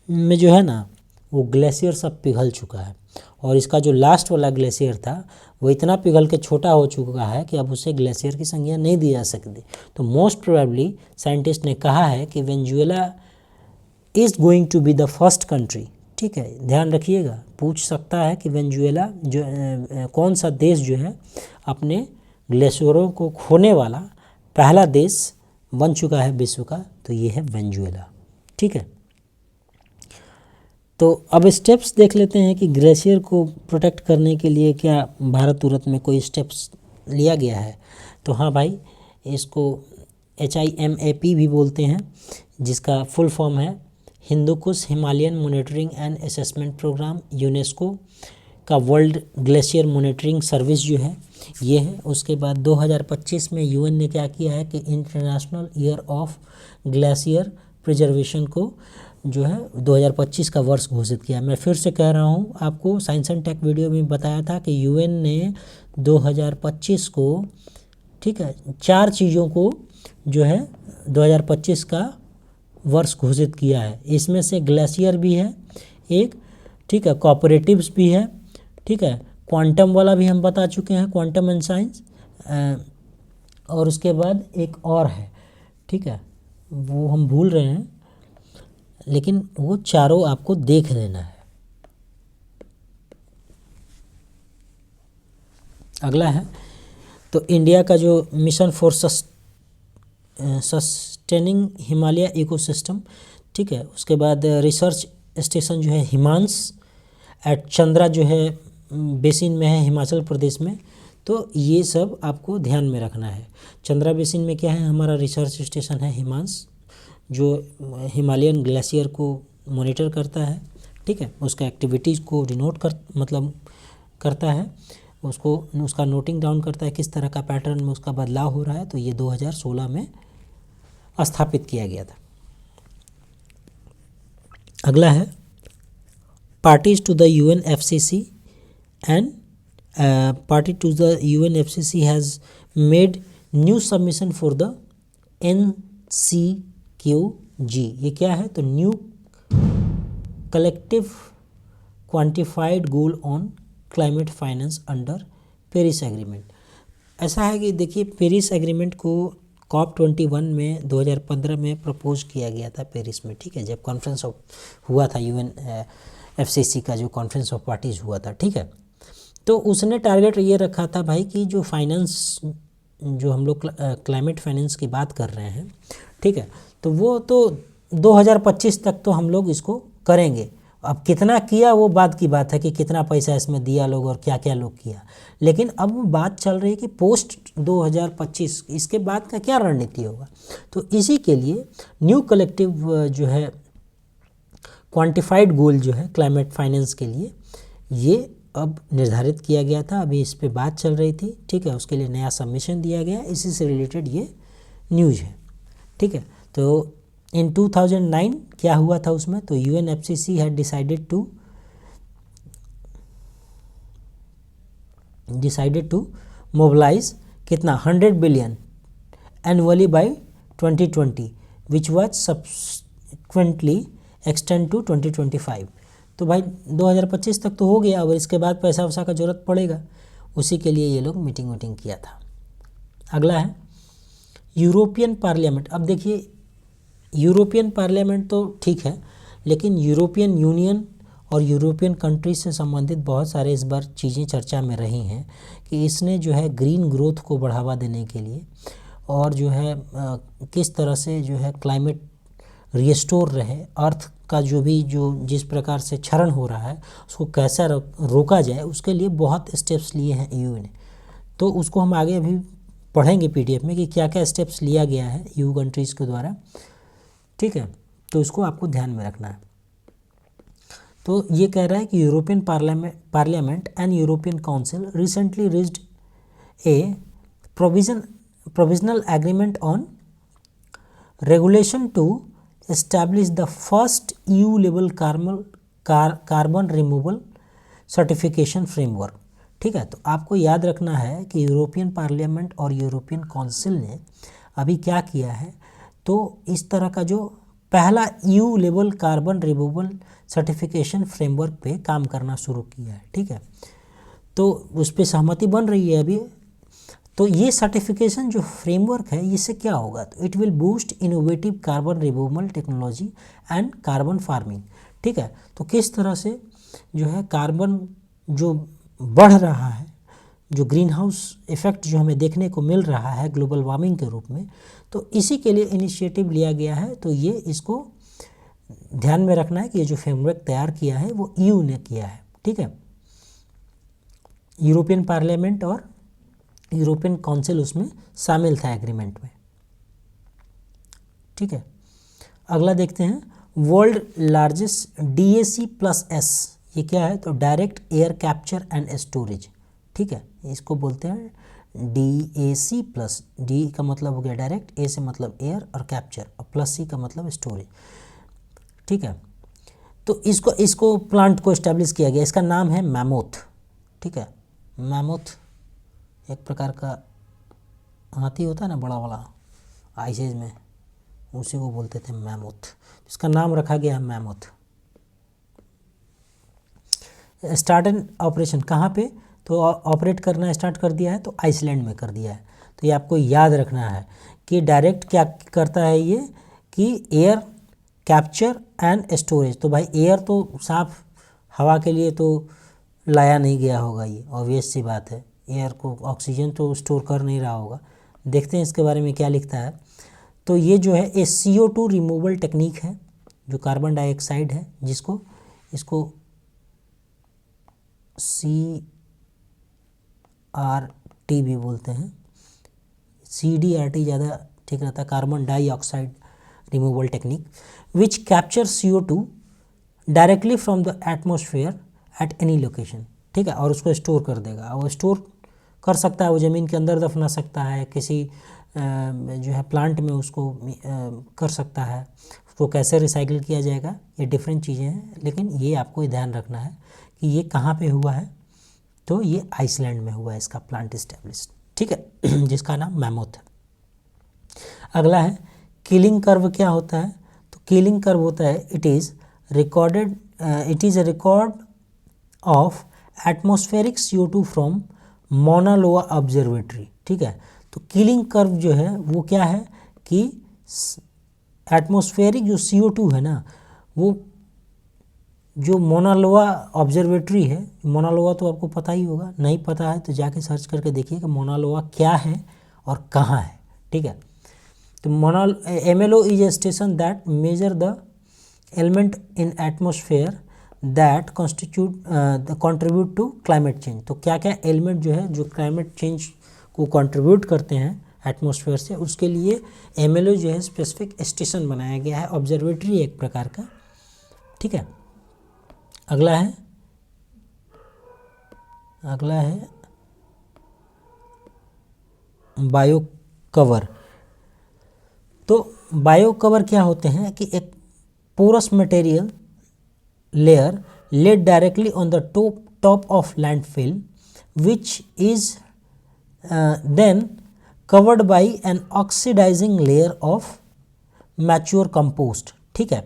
में जो है ना, वो ग्लेशियर सब पिघल चुका है, और इसका जो लास्ट वाला ग्लेशियर था वो इतना पिघल के छोटा हो चुका है कि अब उसे ग्लेशियर की संज्ञा नहीं दी जा सकती। तो मोस्ट प्रोबेबली साइंटिस्ट ने कहा है कि Venezuela is going to be the first country, ठीक है, ध्यान रखिएगा, पूछ सकता है कि वेनेजुएला जो कौन सा देश जो है अपने ग्लेशियरों को खोने वाला पहला देश बन चुका है विश्व का, तो ये है वेनेजुएला, ठीक है। तो अब स्टेप्स देख लेते हैं कि ग्लेशियर को प्रोटेक्ट करने के लिए क्या भारत तुरंत में कोई स्टेप्स लिया गया है। तो हाँ भाई, इसको HIMAP भी बोलते हैं, जिसका फुल फॉर्म है Hindu Kush Himalayan monitoring and assessment programme. UNESCO का वर्ल्ड ग्लेशियर मॉनिटरिंग सर्विस जो है ये है। उसके बाद 2025 में UN ने क्या किया है कि international year of glacier preservation को जो है 2025 का वर्ष घोषित किया। मैं फिर से कह रहा हूँ, आपको साइंस एंड टेक वीडियो में बताया था कि UN ने 2025 को, ठीक है, 4 चीज़ों को जो है 2025 का वर्ष घोषित किया है। इसमें से ग्लेशियर भी है एक, ठीक है, कोऑपरेटिव्स भी है, ठीक है, क्वांटम वाला भी हम बता चुके हैं, क्वांटम एंड साइंस, और उसके बाद एक और है, ठीक है, वो हम भूल रहे हैं, लेकिन वो चारों आपको देख लेना है। अगला है तो इंडिया का जो mission for sustaining Himalaya ecosystem, ठीक है। उसके बाद रिसर्च स्टेशन जो है हिमांस एट चंद्रा जो है बेसिन में है हिमाचल प्रदेश में। तो ये सब आपको ध्यान में रखना है। चंद्रा बेसिन में क्या है, हमारा रिसर्च स्टेशन है हिमांस, जो हिमालयन ग्लेशियर को मॉनिटर करता है, ठीक है, उसका एक्टिविटीज़ को डिनोट करता है, उसको उसका नोटिंग डाउन करता है किस तरह का पैटर्न में उसका बदलाव हो रहा है। तो ये 2016 में स्थापित किया गया था। अगला है parties to the UNFCCC and party to the UNFCCC has made new submission for the NCQG। ये क्या है, तो new collective quantified goal on climate finance under Paris agreement. ऐसा है कि देखिए, पेरिस एग्रीमेंट को COP21 में 2015 में प्रपोज किया गया था पेरिस में, ठीक है, जब कॉन्फ्रेंस हुआ था UNFCCC का जो कॉन्फ्रेंस ऑफ पार्टीज हुआ था, ठीक है। तो उसने टारगेट ये रखा था भाई कि जो फाइनेंस जो हम लोग क्लाइमेट फाइनेंस की बात कर रहे हैं, ठीक है, तो वो तो 2025 तक तो हम लोग इसको करेंगे। अब कितना किया वो बात की बात है कि कितना पैसा इसमें दिया लोग और क्या क्या लोग किया, लेकिन अब बात चल रही है कि पोस्ट 2025 इसके बाद का क्या रणनीति होगा। तो इसी के लिए न्यू कलेक्टिव जो है क्वांटिफाइड गोल जो है क्लाइमेट फाइनेंस के लिए ये अब निर्धारित किया गया था, अभी इस पे बात चल रही थी, ठीक है, उसके लिए नया सबमिशन दिया गया, इसी से रिलेटेड ये न्यूज़ है, ठीक है। तो इन 2009 क्या हुआ था उसमें, तो UNFCCC had decided to mobilise कितना 100 billion annually by 2020 which was subsequently extend to 2025। तो भाई 2025 तक तो हो गया, और इसके बाद पैसा वैसा का ज़रूरत पड़ेगा, उसी के लिए ये लोग मीटिंग किया था। अगला है यूरोपियन पार्लियामेंट। अब देखिए यूरोपियन पार्लियामेंट तो ठीक है, लेकिन यूरोपियन यूनियन और यूरोपियन कंट्रीज से संबंधित बहुत सारे इस बार चीज़ें चर्चा में रही हैं कि इसने जो है ग्रीन ग्रोथ को बढ़ावा देने के लिए और जो है किस तरह से जो है क्लाइमेट रिस्टोर रहे, अर्थ का जो जिस प्रकार से क्षरण हो रहा है उसको कैसा रोका जाए, उसके लिए बहुत स्टेप्स लिए हैं EU ने। तो उसको हम आगे अभी पढ़ेंगे PDF में कि क्या क्या स्टेप्स लिया गया है EU कंट्रीज़ के द्वारा, ठीक है, तो इसको आपको ध्यान में रखना है। तो ये कह रहा है कि European parliament and European council recently reached a provisional agreement on regulation to establish the first EU level carbon removal certification framework, ठीक है। तो आपको याद रखना है कि यूरोपियन पार्लियामेंट और यूरोपियन काउंसिल ने अभी क्या किया है, तो इस तरह का जो पहला EU level carbon removal certification framework पे काम करना शुरू किया है, ठीक है। तो उस पर सहमति बन रही है अभी। तो ये सर्टिफिकेशन जो फ्रेमवर्क है इससे क्या होगा, तो it will boost innovative carbon removal technology and carbon farming, ठीक है। तो किस तरह से जो है कार्बन जो बढ़ रहा है, जो ग्रीन हाउस इफेक्ट जो हमें देखने को मिल रहा है ग्लोबल वार्मिंग के रूप में, तो इसी के लिए इनिशिएटिव लिया गया है। तो ये इसको ध्यान में रखना है कि ये जो फ्रेमवर्क तैयार किया है वो EU ने किया है, ठीक है। यूरोपियन पार्लियामेंट और यूरोपियन काउंसिल उसमें शामिल था एग्रीमेंट में, ठीक है। अगला देखते हैं वर्ल्ड लार्जेस्ट DAC+S, ये क्या है, तो direct air capture and storage, ठीक है, इसको बोलते हैं DAC+। D का मतलब हो गया डायरेक्ट, A से मतलब एयर और कैप्चर, और +C का मतलब स्टोरेज, ठीक है। तो इसको प्लांट को इस्टेब्लिश किया गया, इसका नाम है मैमोथ, ठीक है। मैमोथ एक प्रकार का हाथी होता है ना बड़ा वाला आइसेज में, उसी को बोलते थे मैमोथ, इसका नाम रखा गया है मैमोथ। स्टार्ट एंड ऑपरेशन कहाँ पे, तो ऑपरेट करना स्टार्ट कर दिया है तो आइसलैंड में कर दिया है। तो ये आपको याद रखना है कि डायरेक्ट क्या करता है ये कि एयर कैप्चर एंड स्टोरेज। तो भाई एयर तो साफ हवा के लिए तो लाया नहीं गया होगा, ये ऑब्वियस सी बात है, एयर को ऑक्सीजन तो स्टोर कर नहीं रहा होगा। देखते हैं इसके बारे में क्या लिखता है। तो ये जो है ये CO2 रिमूवल टेक्निक है, जो कार्बन डाइऑक्साइड है इसको CRT भी बोलते हैं, CDRT ज़्यादा ठीक रहता है, carbon dioxide removal technique which capture CO2 directly from the atmosphere at any location, ठीक है, और उसको स्टोर कर देगा। वो स्टोर कर सकता है, वो ज़मीन के अंदर दफना सकता है, किसी जो है प्लांट में उसको कर सकता है, उसको कैसे रिसाइकिल किया जाएगा ये डिफरेंट चीज़ें हैं, लेकिन ये आपको ध्यान रखना है कि ये कहाँ पे हुआ है, तो ये आइसलैंड में हुआ है इसका प्लांट इस्टेब्लिश, ठीक है, जिसका नाम मैमोथ है। अगला है किलिंग कर्व। क्या होता है, तो किलिंग कर्व होता है it is a record of atmospheric CO2 from मोनालोआ observatory, ठीक है। तो किलिंग कर्व जो है वो क्या है कि एटमॉस्फेरिक जो CO2 है ना, वो जो मोनालोआ ऑब्जर्वेटरी है, मोनालोआ तो आपको पता ही होगा, नहीं पता है तो जाके सर्च करके देखिए कि मोनालोआ क्या है और कहाँ है, ठीक है। तो MLO is a station that measure the element in atmosphere that contribute to climate change. तो क्या क्या एलिमेंट जो है जो क्लाइमेट चेंज को कंट्रीब्यूट करते हैं एटमॉस्फेयर से, उसके लिए MLO जो है स्पेसिफिक स्टेशन बनाया गया है, ऑब्जर्वेटरी एक प्रकार का, ठीक है। अगला है बायो कवर। तो बायो कवर क्या होते हैं कि एक porous material layer laid directly on the top of landfill which is then covered by an oxidizing layer of mature compost, ठीक है।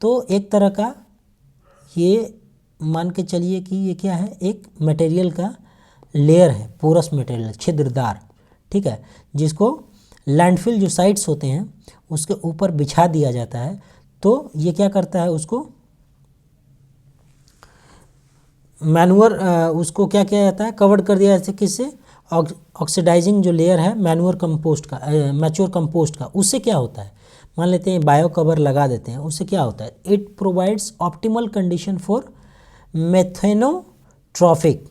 तो एक तरह का ये मान के चलिए कि ये क्या है, एक मटेरियल का लेयर है, पोरस मटेरियल, छिद्रदार, ठीक है, जिसको लैंडफिल जो साइट्स होते हैं उसके ऊपर बिछा दिया जाता है। तो ये क्या करता है, उसको मैन्योर, उसको क्या किया जाता है, कवर्ड कर दिया जाता है, किससे, ऑक्सीडाइजिंग जो लेयर है मैन्योर कंपोस्ट का, मैच्योर कंपोस्ट का। उससे क्या होता है, मान लेते हैं बायो कवर लगा देते हैं, उससे क्या होता है, it provides optimal condition for methanotrophic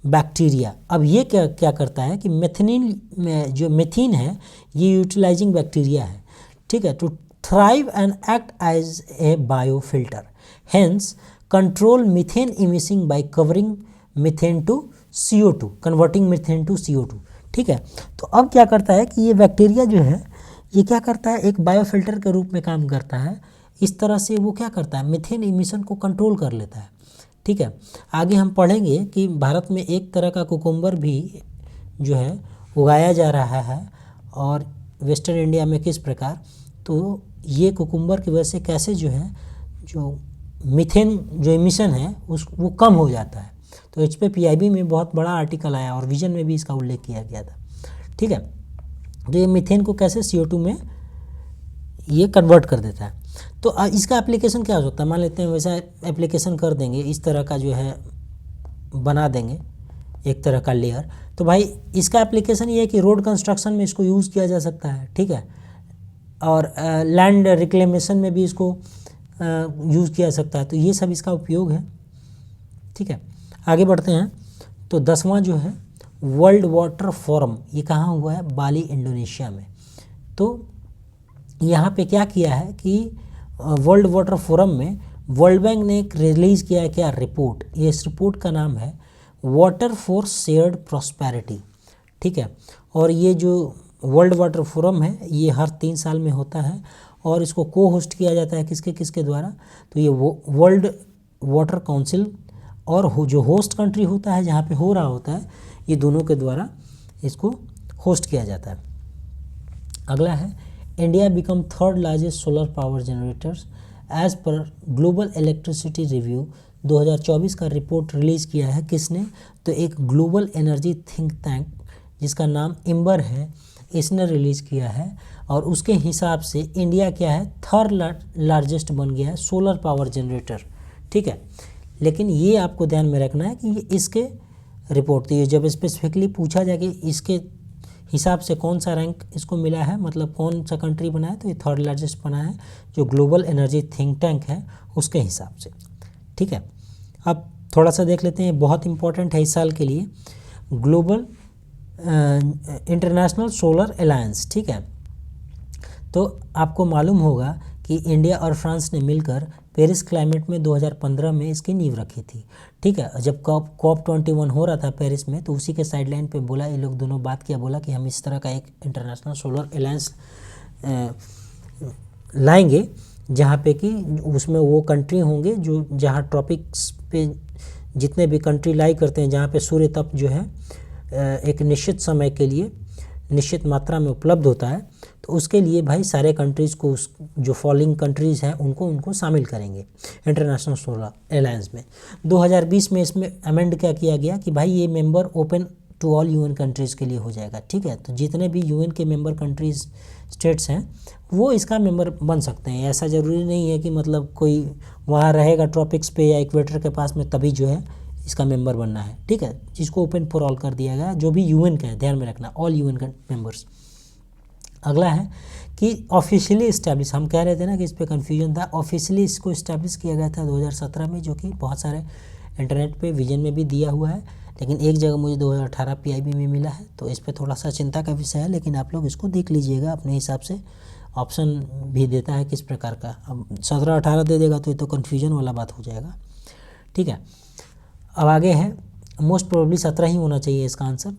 bacteria. अब ये क्या करता है कि मेथनिन में जो मेथिन है ये यूटिलाइजिंग बैक्टीरिया है, ठीक है, to thrive and act as a biofilter, hence control methane emitting by covering methane to CO2, converting methane to CO2, ठीक है। तो अब क्या करता है कि ये बैक्टीरिया जो है ये क्या करता है, एक बायोफिल्टर के रूप में काम करता है। इस तरह से वो क्या करता है, मीथेन इमिशन को कंट्रोल कर लेता है, ठीक है। आगे हम पढ़ेंगे कि भारत में एक तरह का कुकुम्बर भी जो है उगाया जा रहा है और वेस्टर्न इंडिया में किस प्रकार। तो ये कुकुम्बर की वजह से कैसे जो है जो मीथेन जो इमिशन है वो कम हो जाता है। तो इस पे PIB में बहुत बड़ा आर्टिकल आया और विजन में भी इसका उल्लेख किया गया था, ठीक है। तो ये मीथेन को कैसे CO2 में ये कन्वर्ट कर देता है। तो इसका एप्लीकेशन क्या हो सकता है, मान लेते हैं वैसा एप्लीकेशन कर देंगे, इस तरह का जो है बना देंगे एक तरह का लेयर। तो भाई इसका एप्लीकेशन ये है कि रोड कंस्ट्रक्शन में इसको यूज़ किया जा सकता है, ठीक है, और लैंड रिक्लेमेशन में भी इसको यूज़ किया जा सकता है। तो ये सब इसका उपयोग है, ठीक है। आगे बढ़ते हैं। तो 10वां जो है वर्ल्ड वाटर फोरम, ये कहाँ हुआ है, बाली इंडोनेशिया में। तो यहाँ पे क्या किया है कि वर्ल्ड वाटर फोरम में वर्ल्ड बैंक ने एक रिलीज़ किया है क्या, रिपोर्ट। ये इस रिपोर्ट का नाम है वाटर फॉर शेयर्ड प्रॉस्पेरिटी, ठीक है। और ये जो वर्ल्ड वाटर फोरम है ये हर 3 साल में होता है और इसको को होस्ट किया जाता है किसके द्वारा, तो ये वर्ल्ड वाटर काउंसिल और जो होस्ट कंट्री होता है जहाँ पे हो रहा होता है, ये दोनों के द्वारा इसको होस्ट किया जाता है। अगला है India become third largest solar power generators as per global electricity review 2024 का रिपोर्ट रिलीज़ किया है किसने, तो एक ग्लोबल एनर्जी थिंक टैंक जिसका नाम इम्बर है, इसने रिलीज़ किया है। और उसके हिसाब से इंडिया क्या है, थर्ड लार्जेस्ट बन गया है सोलर पावर जनरेटर, ठीक है। लेकिन ये आपको ध्यान में रखना है कि ये इसके रिपोर्ट थी, जब स्पेसिफिकली पूछा जाए कि इसके हिसाब से कौन सा रैंक इसको मिला है, मतलब कौन सा कंट्री बना है, तो ये थर्ड लार्जेस्ट बना है जो ग्लोबल एनर्जी थिंक टैंक है उसके हिसाब से, ठीक है। अब थोड़ा सा देख लेते हैं, बहुत इंपॉर्टेंट है इस साल के लिए, ग्लोबल इंटरनेशनल सोलर अलायंस, ठीक है। तो आपको मालूम होगा कि इंडिया और फ्रांस ने मिलकर पेरिस क्लाइमेट में 2015 में इसकी नींव रखी थी, ठीक है। जब COP21 हो रहा था पेरिस में, तो उसी के साइडलाइन पे बोला, ये लोग दोनों बात किया, बोला कि हम इस तरह का एक इंटरनेशनल सोलर अलायंस लाएंगे जहाँ पे कि उसमें वो कंट्री होंगे जो जहाँ ट्रॉपिक्स पे जितने भी कंट्री लाई करते हैं, जहाँ पे सूर्य तप जो है एक निश्चित समय के लिए निश्चित मात्रा में उपलब्ध होता है, तो उसके लिए भाई सारे कंट्रीज़ को जो फॉलोइंग कंट्रीज़ हैं उनको शामिल करेंगे इंटरनेशनल सोलर अलायंस में। 2020 में इसमें अमेंड क्या किया गया कि भाई ये member open to all UN countries के लिए हो जाएगा, ठीक है। तो जितने भी UN के मेंबर कंट्रीज़ स्टेट्स हैं वो इसका मेंबर बन सकते हैं। ऐसा ज़रूरी नहीं है कि मतलब कोई वहाँ रहेगा ट्रॉपिक्स पे या इक्वेटर के पास में तभी जो है इसका मेंबर बनना है, ठीक है। जिसको ओपन फॉर ऑल कर दिया गया, जो भी UN का है, ध्यान में रखना, ऑल UN का मेंबर्स, अगला है कि ऑफिशियली इस्टेब्लिश, हम कह रहे थे ना कि इस पर कन्फ्यूजन था, ऑफिशियली इसको इस्टेब्लिश किया गया था 2017 में, जो कि बहुत सारे इंटरनेट पे विजन में भी दिया हुआ है, लेकिन एक जगह मुझे 2018 पीआईबी में मिला है, तो इस पे थोड़ा सा चिंता का विषय है, लेकिन आप लोग इसको देख लीजिएगा अपने हिसाब से, ऑप्शन भी देता है किस प्रकार का। अब 17-18 दे देगा तो ये तो कन्फ्यूजन वाला बात हो जाएगा, ठीक है। अब आगे है, मोस्ट प्रोबेबली 17 ही होना चाहिए इसका आंसर।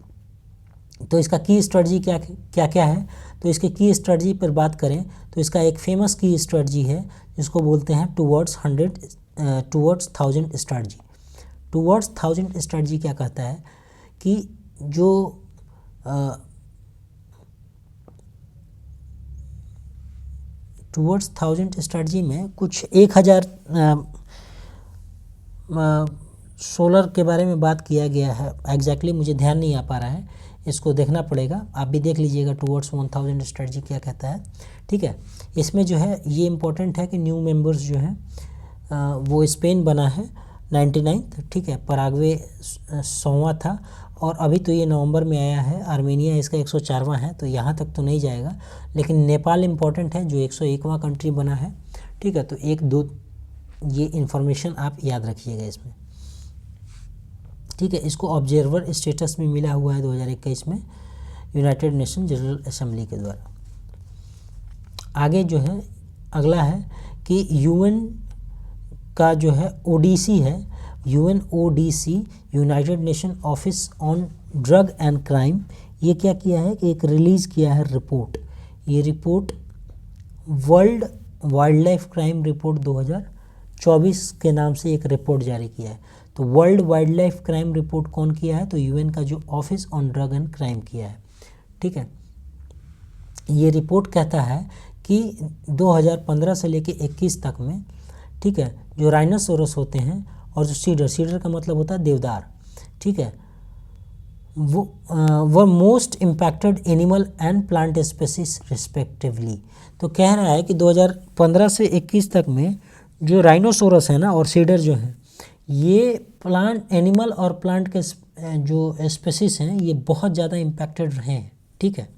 तो इसका की स्ट्रेटजी क्या क्या है, तो इसके की स्ट्रेटजी पर बात करें तो इसका एक फेमस की स्ट्रेटजी है जिसको बोलते हैं टूवर्ड्स 1000 स्ट्रेटजी। टूवर्ड्स 1000 स्ट्रेटजी क्या कहता है कि जो टूवर्ड्स 1000 स्ट्रेटजी में कुछ 1000 सोलर के बारे में बात किया गया है। एग्जैक्टली मुझे ध्यान नहीं आ पा रहा है, इसको देखना पड़ेगा, आप भी देख लीजिएगा टूवर्ड्स 1000 स्ट्रेटजी क्या कहता है, ठीक है। इसमें जो है ये इम्पोर्टेंट है कि न्यू मेंबर्स जो हैं वो स्पेन बना है 99, ठीक है, पराग्वे 100वां था, और अभी तो ये नवंबर में आया है। आर्मेनिया इसका 104वां है, तो यहाँ तक तो नहीं जाएगा, लेकिन नेपाल इम्पोर्टेंट है जो 101वां कंट्री बना है, ठीक है। तो 1-2 ये इन्फॉर्मेशन आप याद रखिएगा इसमें, ठीक है। इसको ऑब्जर्वर स्टेटस में मिला हुआ है 2021 में यूनाइटेड नेशन जनरल असेंबली के द्वारा। आगे जो है अगला है कि यूएन का जो है ओडीसी है, UNODC United nation office on drug and crime, ये क्या किया है कि एक रिलीज़ किया है रिपोर्ट। ये report world wild life crime report 2024 के नाम से एक रिपोर्ट जारी किया है। तो world wild life crime report कौन किया है, तो यूएन का जो office on drug and crime किया है, ठीक है। ये रिपोर्ट कहता है कि 2015 से लेके 21 तक में, ठीक है, जो राइनोसोरस होते हैं और जो सीडर का मतलब होता है देवदार, ठीक है, वो most impacted animal and plant species respectively. तो कह रहा है कि 2015 से 21 तक में जो राइनोसोरस है ना और सीडर जो है, ये प्लांट एनिमल और प्लांट के जो स्पेसीज हैं ये बहुत ज़्यादा इम्पैक्टेड रहे हैं, ठीक है।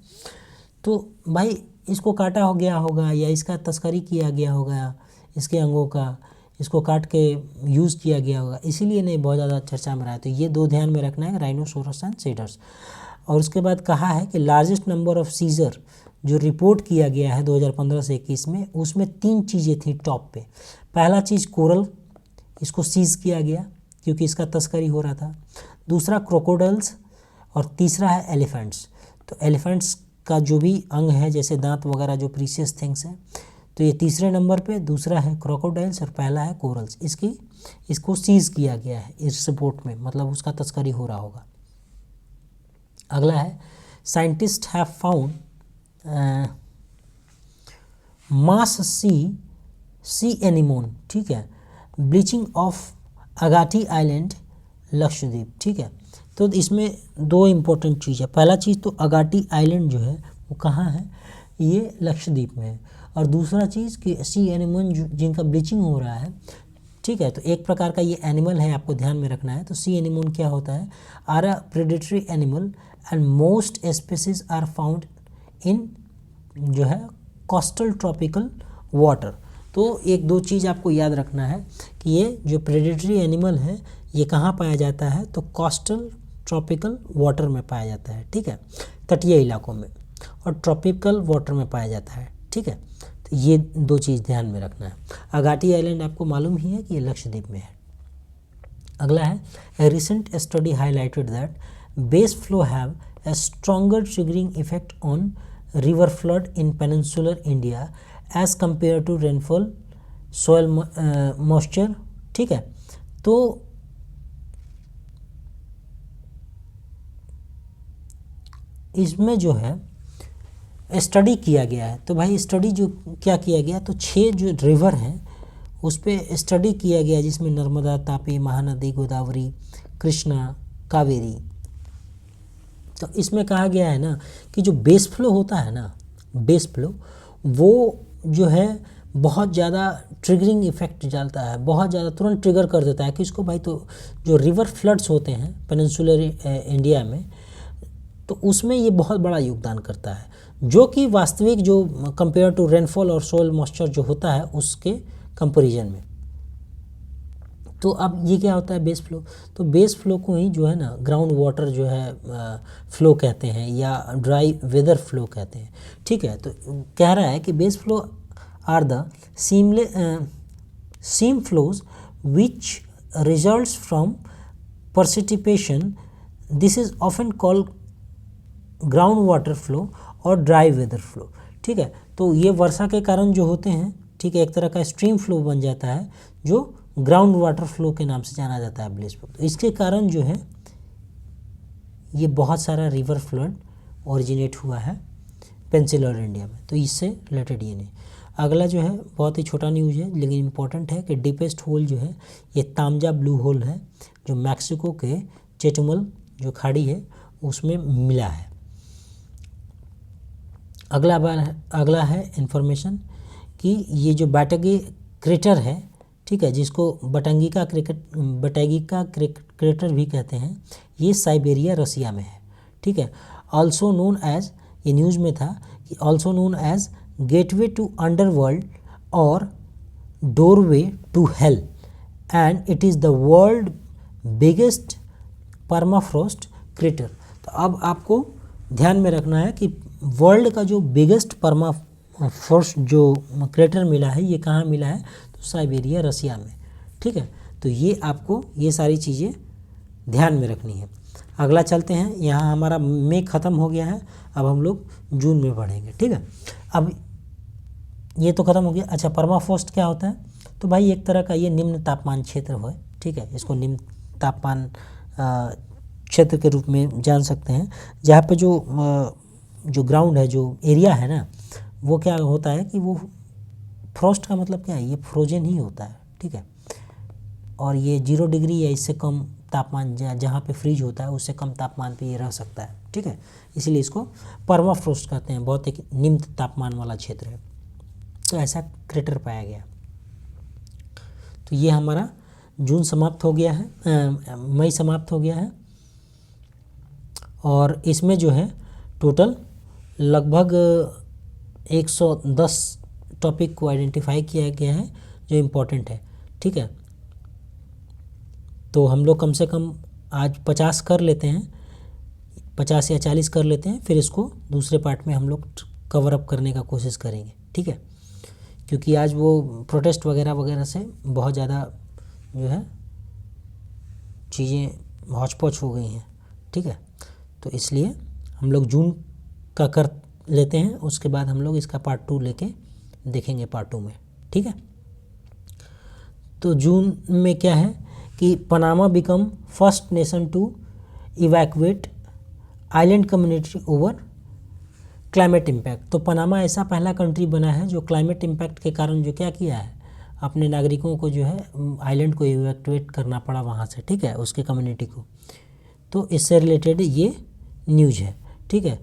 तो भाई इसको काटा हो गया होगा या इसका तस्करी किया गया होगा, इसके अंगों का, इसको काट के यूज़ किया गया होगा, इसीलिए नहीं बहुत ज़्यादा चर्चा में रहा है। तो ये 2 ध्यान में रखना है, राइनोसोरस एंड सीडर्स। और उसके बाद कहा है कि लार्जेस्ट नंबर ऑफ सीजर जो रिपोर्ट किया गया है 2015 से 21 में, उसमें 3 चीज़ें थी टॉप पे। पहला चीज़ कोरल, इसको सीज़ किया गया क्योंकि इसका तस्करी हो रहा था। दूसरा क्रोकोडाइल्स, और तीसरा है एलिफेंट्स। तो एलिफेंट्स का जो भी अंग है जैसे दांत वगैरह जो प्रीशियस थिंग्स हैं, तो ये तीसरे नंबर पे, दूसरा है क्रोकोडाइल्स और पहला है कोरल्स। इसको सीज़ किया गया है इस रिपोर्ट में, मतलब उसका तस्करी हो रहा होगा। अगला है scientist have found mass C anemone, ठीक है, bleaching of Agatti island Lakshadweep, ठीक है। तो इसमें 2 इम्पोर्टेंट चीज़ है। पहला चीज़ तो अगाटी आइलैंड जो है वो कहाँ है, ये लक्षद्वीप में है। और दूसरा चीज़ कि सी एनिमल जिनका ब्लीचिंग हो रहा है, ठीक है, तो एक प्रकार का ये एनिमल है, आपको ध्यान में रखना है। तो सी एनिमल क्या होता है, are a predatory animal and most species are found in जो है कोस्टल ट्रॉपिकल वाटर। तो 1-2 चीज़ आपको याद रखना है कि ये जो प्रेडेटरी एनिमल है ये कहाँ पाया जाता है, तो कोस्टल ट्रॉपिकल वाटर में पाया जाता है, ठीक है, तटीय इलाकों में, और ट्रॉपिकल वाटर में पाया जाता है, ठीक है। तो ये 2 चीज़ ध्यान में रखना है। अगाटी आइलैंड आपको मालूम ही है कि ये लक्षद्वीप में है। अगला है a recent study highlighted that base flow have a stronger triggering effect on river flood in peninsular India as compare to rainfall soil moisture, ठीक है। तो इसमें जो है स्टडी किया गया है, तो भाई स्टडी जो क्या किया गया, तो 6 जो रिवर हैं उस पर स्टडी किया गया, जिसमें नर्मदा, तापी, महानदी, गोदावरी, कृष्णा, कावेरी। तो इसमें कहा गया है ना कि जो बेस फ्लो होता है ना, बेस फ्लो वो जो है बहुत ज़्यादा ट्रिगरिंग इफेक्ट डालता है, बहुत ज़्यादा तुरंत ट्रिगर कर देता है कि इसको भाई, तो जो रिवर फ्लड्स होते हैं पेनिनसुलर इंडिया में, तो उसमें ये बहुत बड़ा योगदान करता है, जो कि वास्तविक जो कंपेयर टू रेनफॉल और सोइल मॉइस्चर जो होता है उसके कंपैरिजन में। तो अब ये क्या होता है बेस फ्लो, तो बेस फ्लो को ही जो है ना ग्राउंड वाटर जो है फ्लो कहते हैं या ड्राई वेदर फ्लो कहते हैं, ठीक है। तो कह रहा है कि base flow are the seam flows which results from precipitation. This is often called ground water flow और ड्राई वेदर फ्लो, ठीक है। तो ये वर्षा के कारण जो होते हैं, ठीक है, एक तरह का स्ट्रीम फ्लो बन जाता है जो ग्राउंड वाटर फ्लो के नाम से जाना जाता है बेस फ्लो। तो इसके कारण जो है ये बहुत सारा रिवर फ्लड ओरिजिनेट हुआ है पेनिनसुलर इंडिया में। तो इससे रिलेटेड ये नहीं। अगला जो है बहुत ही छोटा न्यूज़ है लेकिन इम्पॉर्टेंट है कि डीपेस्ट होल जो है ये तामजा ब्लू होल है जो मैक्सिको के चेटुमल जो खाड़ी है उसमें मिला है। अगला है इंफॉर्मेशन कि ये जो बैटगी क्रेटर है, ठीक है, जिसको बटंगिका क्रेटर भी कहते हैं, ये साइबेरिया रसिया में है, ठीक है। ऑल्सो नोन एज, ये न्यूज़ में था कि also known as gateway to underworld और doorway to hell and it is the world biggest permafrost crater. तो अब आपको ध्यान में रखना है कि वर्ल्ड का जो बिगेस्ट परमाफ्रॉस्ट जो क्रेटर मिला है ये कहाँ मिला है, तो साइबेरिया रसिया में, ठीक है। तो ये आपको ये सारी चीज़ें ध्यान में रखनी है। अगला चलते हैं, यहाँ हमारा मई ख़त्म हो गया है, अब हम लोग जून में पढ़ेंगे, ठीक है। अब ये तो ख़त्म हो गया। अच्छा, परमाफ्रॉस्ट क्या होता है, तो भाई एक तरह का ये निम्न तापमान क्षेत्र है, ठीक है, इसको निम्न तापमान क्षेत्र के रूप में जान सकते हैं, जहाँ पे जो ग्राउंड है, जो एरिया है ना, वो क्या होता है कि वो फ्रॉस्ट का मतलब क्या है, ये फ्रोजन ही होता है, ठीक है। और ये 0 डिग्री या इससे कम तापमान जहाँ पे फ्रीज होता है उससे कम तापमान पे ये रह सकता है, ठीक है। इसीलिए इसको परमाफ्रॉस्ट कहते हैं, बहुत एक निम्न तापमान वाला क्षेत्र है। तो ऐसा क्रेटर पाया गया। तो ये हमारा जून समाप्त हो गया है, मई समाप्त हो गया है, और इसमें जो है टोटल लगभग 110 टॉपिक को आइडेंटिफाई किया गया है जो इम्पोर्टेंट है, ठीक है। तो हम लोग कम से कम आज 50 कर लेते हैं, 50 या 40 कर लेते हैं, फिर इसको दूसरे पार्ट में हम लोग कवर अप करने का कोशिश करेंगे, ठीक है। क्योंकि आज वो प्रोटेस्ट वगैरह से बहुत ज़्यादा जो है चीज़ें हौच-पौच हो गई हैं, ठीक है। तो इसलिए हम लोग जून का कर लेते हैं, उसके बाद हम लोग इसका पार्ट 2 लेके देखेंगे पार्ट 2 में, ठीक है। तो जून में क्या है कि Panama become first nation to evacuate island community over climate impact. तो पनामा ऐसा पहला कंट्री बना है जो क्लाइमेट इम्पैक्ट के कारण जो क्या किया है, अपने नागरिकों को जो है आइलैंड को इवैक्यूएट करना पड़ा वहाँ से, ठीक है, उसके कम्युनिटी को। तो इससे रिलेटेड ये न्यूज़ है, ठीक है।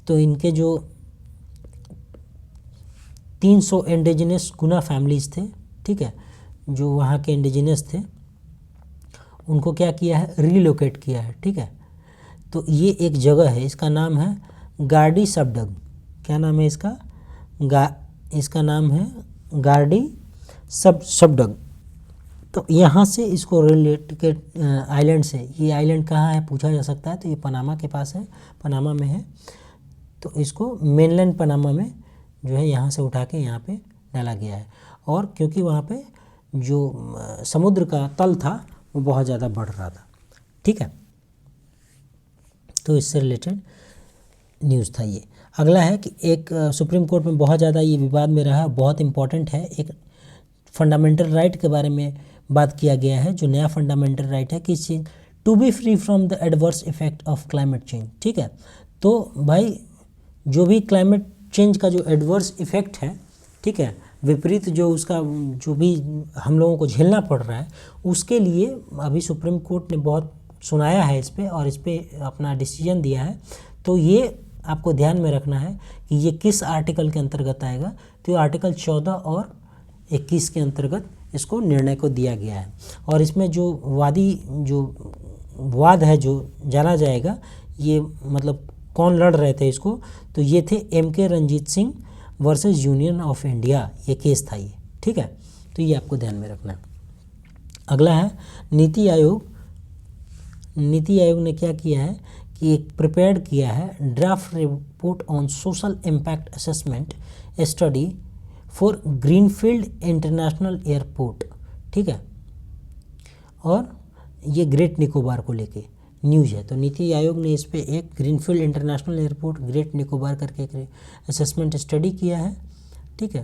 तो इनके जो 300 इंडिजिनस गुना फैमिलीज़ थे, ठीक है, जो वहाँ के इंडिजिनस थे, उनको क्या किया है, रीलोकेट किया है, ठीक है। तो ये एक जगह है, इसका नाम है गार्डी सबडग। क्या नाम है इसका, इसका नाम है गार्डी सबडग। तो यहाँ से इसको रिलेटेड आइलैंड से, ये आइलैंड कहाँ है पूछा जा सकता है, तो ये पनामा के पास है, पनामा में है। तो इसको मेनलैंड पनामा में जो है यहाँ से उठा के यहाँ पे डाला गया है, और क्योंकि वहाँ पे जो समुद्र का तल था वो बहुत ज़्यादा बढ़ रहा था, ठीक है। तो इससे रिलेटेड न्यूज़ था ये। अगला है कि एक सुप्रीम कोर्ट में बहुत ज़्यादा ये विवाद में रहा, बहुत इम्पॉर्टेंट है, एक फंडामेंटल राइट के बारे में बात किया गया है, जो नया फंडामेंटल राइट है, किस चीज़, to be free from the adverse effect of climate change, ठीक है। तो भाई जो भी क्लाइमेट चेंज का जो एडवर्स इफेक्ट है, ठीक है, विपरीत जो उसका जो भी हम लोगों को झेलना पड़ रहा है, उसके लिए अभी सुप्रीम कोर्ट ने बहुत सुनाया है इस पे, और इस पे अपना डिसीजन दिया है। तो ये आपको ध्यान में रखना है कि ये किस आर्टिकल के अंतर्गत आएगा, तो आर्टिकल 14 और 21 के अंतर्गत इसको निर्णय को दिया गया है। और इसमें जो वाद है जो जाना जाएगा, ये मतलब कौन लड़ रहे थे इसको, तो ये थे MK Ranjit Singh versus union of India, ये केस था ये, ठीक है। तो ये आपको ध्यान में रखना है। अगला है नीति आयोग। नीति आयोग ने क्या किया है कि एक प्रिपेयर किया है draft report on social impact assessment study for greenfield international airport, ठीक है। और ये ग्रेट निकोबार को लेके न्यूज़ है। तो नीति आयोग ने इस पे एक greenfield international airport great Nicobar करके एक असेसमेंट स्टडी किया है, ठीक है।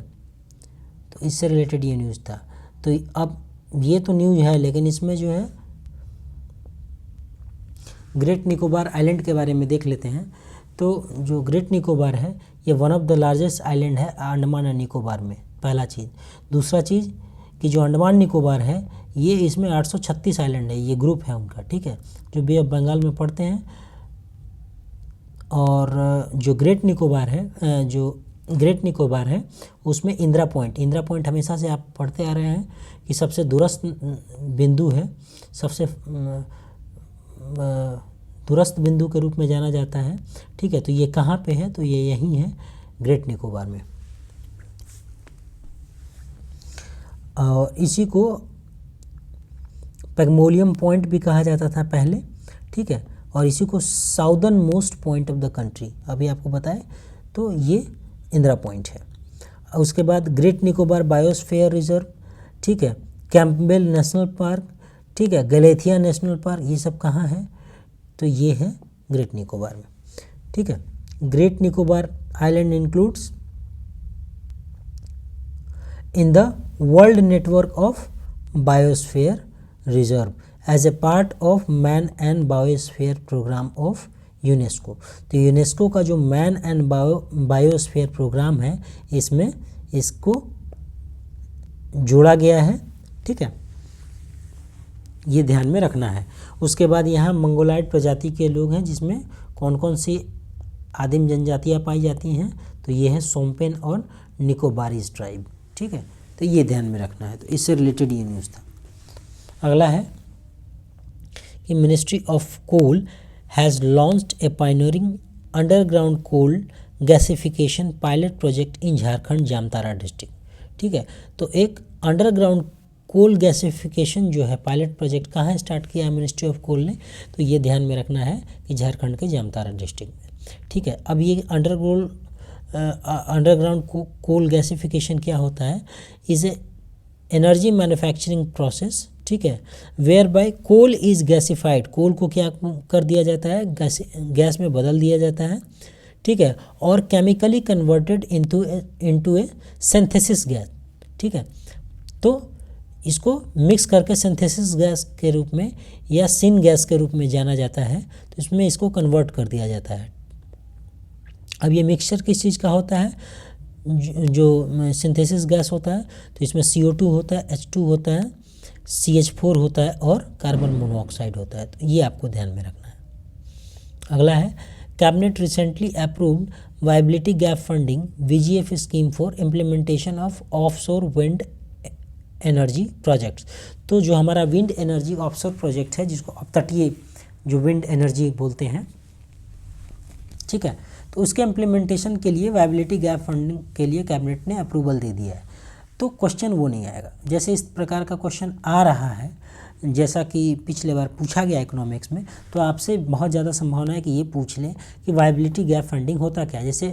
तो इससे रिलेटेड ये न्यूज़ था। तो अब ये तो न्यूज़ है, लेकिन इसमें जो है ग्रेट निकोबार आइलैंड के बारे में देख लेते हैं। तो जो ग्रेट निकोबार है ये one of the largest island है अंडमान एंड निकोबार में, पहला चीज़। दूसरा चीज़ कि जो अंडमान निकोबार है ये इसमें 836 आइलैंड है, ये ग्रुप है उनका, ठीक है, जो बे ऑफ बंगाल में पड़ते हैं। और जो ग्रेट निकोबार है उसमें इंदिरा पॉइंट हमेशा से आप पढ़ते आ रहे हैं कि सबसे दूरस्थ बिंदु है, सबसे दूरस्थ बिंदु के रूप में जाना जाता है, ठीक है। तो ये कहाँ पे है, तो ये यहीं है ग्रेट निकोबार में। और इसी को पैगमोलियम पॉइंट भी कहा जाता था पहले, ठीक है। और इसी को southern most point of the country अभी आपको बताएं तो ये इंदिरा पॉइंट है। उसके बाद ग्रेट निकोबार बायोस्फीयर रिजर्व, ठीक है, कैंपबेल नेशनल पार्क, ठीक है, गलेथिया नेशनल पार्क, ये सब कहाँ है, तो ये है ग्रेट निकोबार में, ठीक है। Great Nicobar island includes in the world network of biosphere reserve as a part of man and biosphere programme of UNESCO. तो यूनेस्को का जो मैन एंड बायोस्फीयर प्रोग्राम है इसमें इसको जोड़ा गया है, ठीक है, ये ध्यान में रखना है। उसके बाद यहाँ मंगोलाइड प्रजाति के लोग हैं जिसमें कौन कौन सी आदिम जनजातियाँ पाई जाती हैं, तो ये है सोम्पेन और निकोबारीज ट्राइब, ठीक है। तो ये ध्यान में रखना है। तो इससे रिलेटेड ये न्यूज़ था। अगला है कि ministry of coal has launched a pioneering underground coal gasification pilot project in Jharkhand Jamtara district, ठीक है। तो एक अंडरग्राउंड कोल गैसिफिकेशन जो है पायलट प्रोजेक्ट कहाँ स्टार्ट किया है मिनिस्ट्री ऑफ कोल ने, तो ये ध्यान में रखना है कि झारखंड के जामताड़ा डिस्ट्रिक्ट में, ठीक है। अब ये अंडरग्राउंड कोल गैसिफिकेशन क्या होता है, is a energy manufacturing process, ठीक है, वेयर बाय कोल इज़ गैसिफाइड, कोल को क्या कर दिया जाता है, गैस में बदल दिया जाता है, ठीक है, और केमिकली कन्वर्टेड इनटू ए सिंथेसिस गैस, ठीक है। तो इसको मिक्स करके सिंथेसिस गैस के रूप में या सिन गैस के रूप में जाना जाता है, तो इसमें इसको कन्वर्ट कर दिया जाता है। अब ये मिक्सचर किस चीज़ का होता है, जो सिंथेसिस गैस होता है, तो इसमें CO2 होता है, H2 होता है, CH4 होता है और कार्बन मोनोऑक्साइड होता है। तो ये आपको ध्यान में रखना है। अगला है cabinet recently approved viability gap funding VGF scheme for implementation of offshore wind energy projects. तो जो हमारा विंड एनर्जी ऑफशोर प्रोजेक्ट है, जिसको अपतटीय जो विंड एनर्जी बोलते हैं, ठीक है, तो उसके इम्प्लीमेंटेशन के लिए वायबिलिटी गैप फंडिंग के लिए कैबिनेट ने अप्रूवल दे दिया है। तो क्वेश्चन वो नहीं आएगा, जैसे इस प्रकार का क्वेश्चन आ रहा है जैसा कि पिछले बार पूछा गया इकोनॉमिक्स में, तो आपसे बहुत ज़्यादा संभावना है कि ये पूछ लें कि वायबिलिटी गैप फंडिंग होता क्या है। जैसे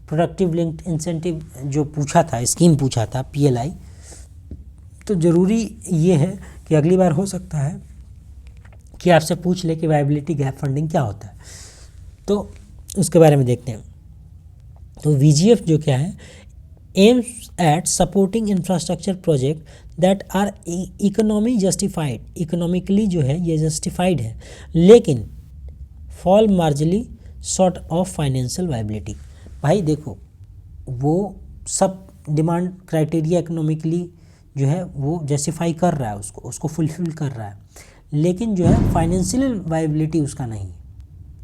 प्रोडक्टिव लिंक्ड इंसेंटिव जो पूछा था, स्कीम पूछा था PLI, तो ज़रूरी ये है कि अगली बार हो सकता है कि आपसे पूछ ले कि वायबिलिटी गैप फंडिंग क्या होता है, तो उसके बारे में देखते हैं। तो VGF जो क्या है, aims at supporting infrastructure project that are economy justified, economically जो है ये जस्टिफाइड है, लेकिन fall marginally short of financial viability. भाई देखो, वो सब डिमांड क्राइटेरिया इकोनॉमिकली जो है वो जस्टिफाई कर रहा है, उसको फुलफिल कर रहा है, लेकिन जो है फाइनेंशियल वायबिलिटी उसका नहीं है,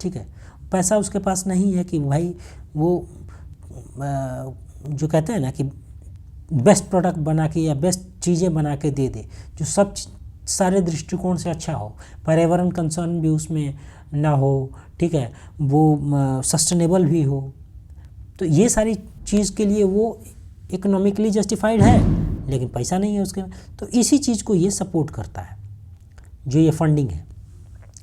ठीक है। पैसा उसके पास नहीं है कि भाई वो जो कहते हैं ना कि बेस्ट प्रोडक्ट बना के या बेस्ट चीज़ें बना के दे दे, जो सब सारे दृष्टिकोण से अच्छा हो, पर्यावरण कंसर्न भी उसमें ना हो, ठीक है, वो सस्टेनेबल भी हो। तो ये सारी चीज़ के लिए वो इकोनॉमिकली जस्टिफाइड है, लेकिन पैसा नहीं है उसके। तो इसी चीज़ को ये सपोर्ट करता है, जो ये फंडिंग है,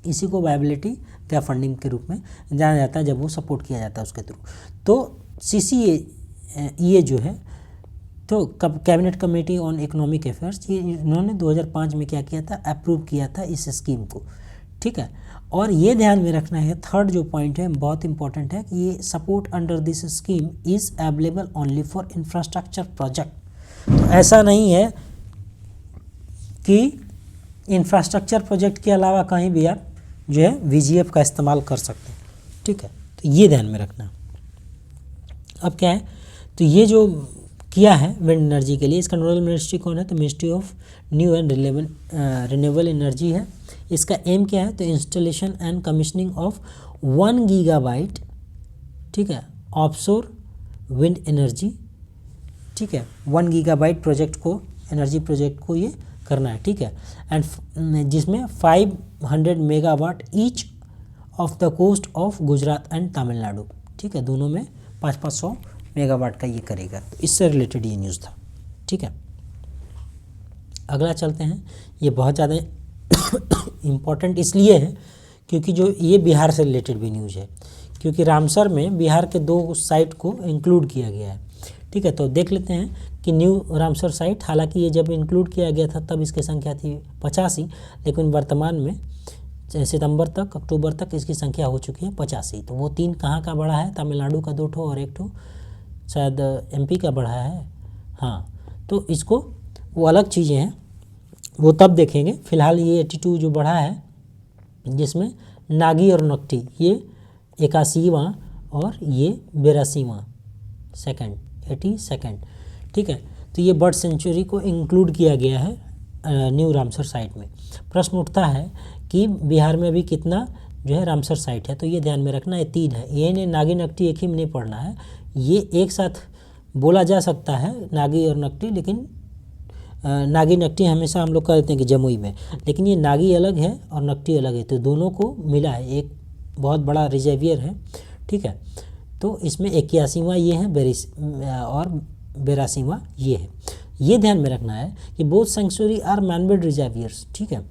इसी को वायबिलिटी या फंडिंग के रूप में जाना जाता है, जब वो सपोर्ट किया जाता है उसके थ्रू। तो CCA जो है, तो cabinet committee on economic affairs, ये इन्होंने 2005 में क्या किया था, अप्रूव किया था इस स्कीम को, ठीक है। और ये ध्यान में रखना है, थर्ड जो पॉइंट है बहुत इंपॉर्टेंट है, कि ये support under this scheme is available only for infrastructure project. तो ऐसा नहीं है कि इंफ्रास्ट्रक्चर प्रोजेक्ट के अलावा कहीं भी आप जो है VGF का इस्तेमाल कर सकते हैं, ठीक है। तो ये ध्यान में रखना। अब क्या है, तो ये जो किया है विंड एनर्जी के लिए, इसका नोडल मिनिस्ट्री कौन है, तो ministry of new and renewable energy है। इसका एम क्या है, तो installation and commissioning of 1 gigabyte, ठीक है, ऑफशोर विंड एनर्जी, ठीक है, 1 गीगाबाइट प्रोजेक्ट को, एनर्जी प्रोजेक्ट को ये करना है, ठीक है। एंड जिसमें 500 megawatt each of the coast of Gujarat and Tamil Nadu, ठीक है, दोनों में 500 मेगावाट का ये करेगा। तो इससे रिलेटेड ये न्यूज़ था, ठीक है। अगला चलते हैं, ये बहुत ज़्यादा इम्पोर्टेंट इसलिए है क्योंकि जो ये बिहार से रिलेटेड भी न्यूज़ है, क्योंकि रामसर में बिहार के 2 साइट को इंक्लूड किया गया है, ठीक है। तो देख लेते हैं कि न्यू रामसर साइट, हालांकि ये जब इंक्लूड किया गया था तब इसकी संख्या थी 85, लेकिन वर्तमान में सितंबर तक, अक्टूबर तक इसकी संख्या हो चुकी है 85। तो वो 3 कहाँ का बढ़ा है, तमिलनाडु का 2 ठो और 1 ठो शायद MP का बढ़ा है, हाँ। तो इसको वो अलग चीज़ें हैं, वो तब देखेंगे। फिलहाल ये 82 जो बढ़ा है, जिसमें नागी और नकटी ये 81वां और ये 82वां सेकंड, 82nd, ठीक है। तो ये बर्ड सेंचुरी को इंक्लूड किया गया है न्यू रामसर साइट में। प्रश्न उठता है कि बिहार में अभी कितना जो है रामसर साइट है, तो ये ध्यान में रखना है 3 है। ये नहीं नागी नकटी एक ही में नहीं पढ़ना है, ये एक साथ बोला जा सकता है नागी और नकटी, लेकिन नागी नकटी हमेशा हम लोग कहते हैं कि जमुई में, लेकिन ये नागी अलग है और नकटी अलग है, तो दोनों को मिला है, एक बहुत बड़ा रिजर्वियर है, ठीक है। तो इसमें 81वां ये है और 82वां ये है। ये ध्यान में रखना है कि बोथ सेंचुरी आर मैनमेड रिजर्वियर्स, ठीक है।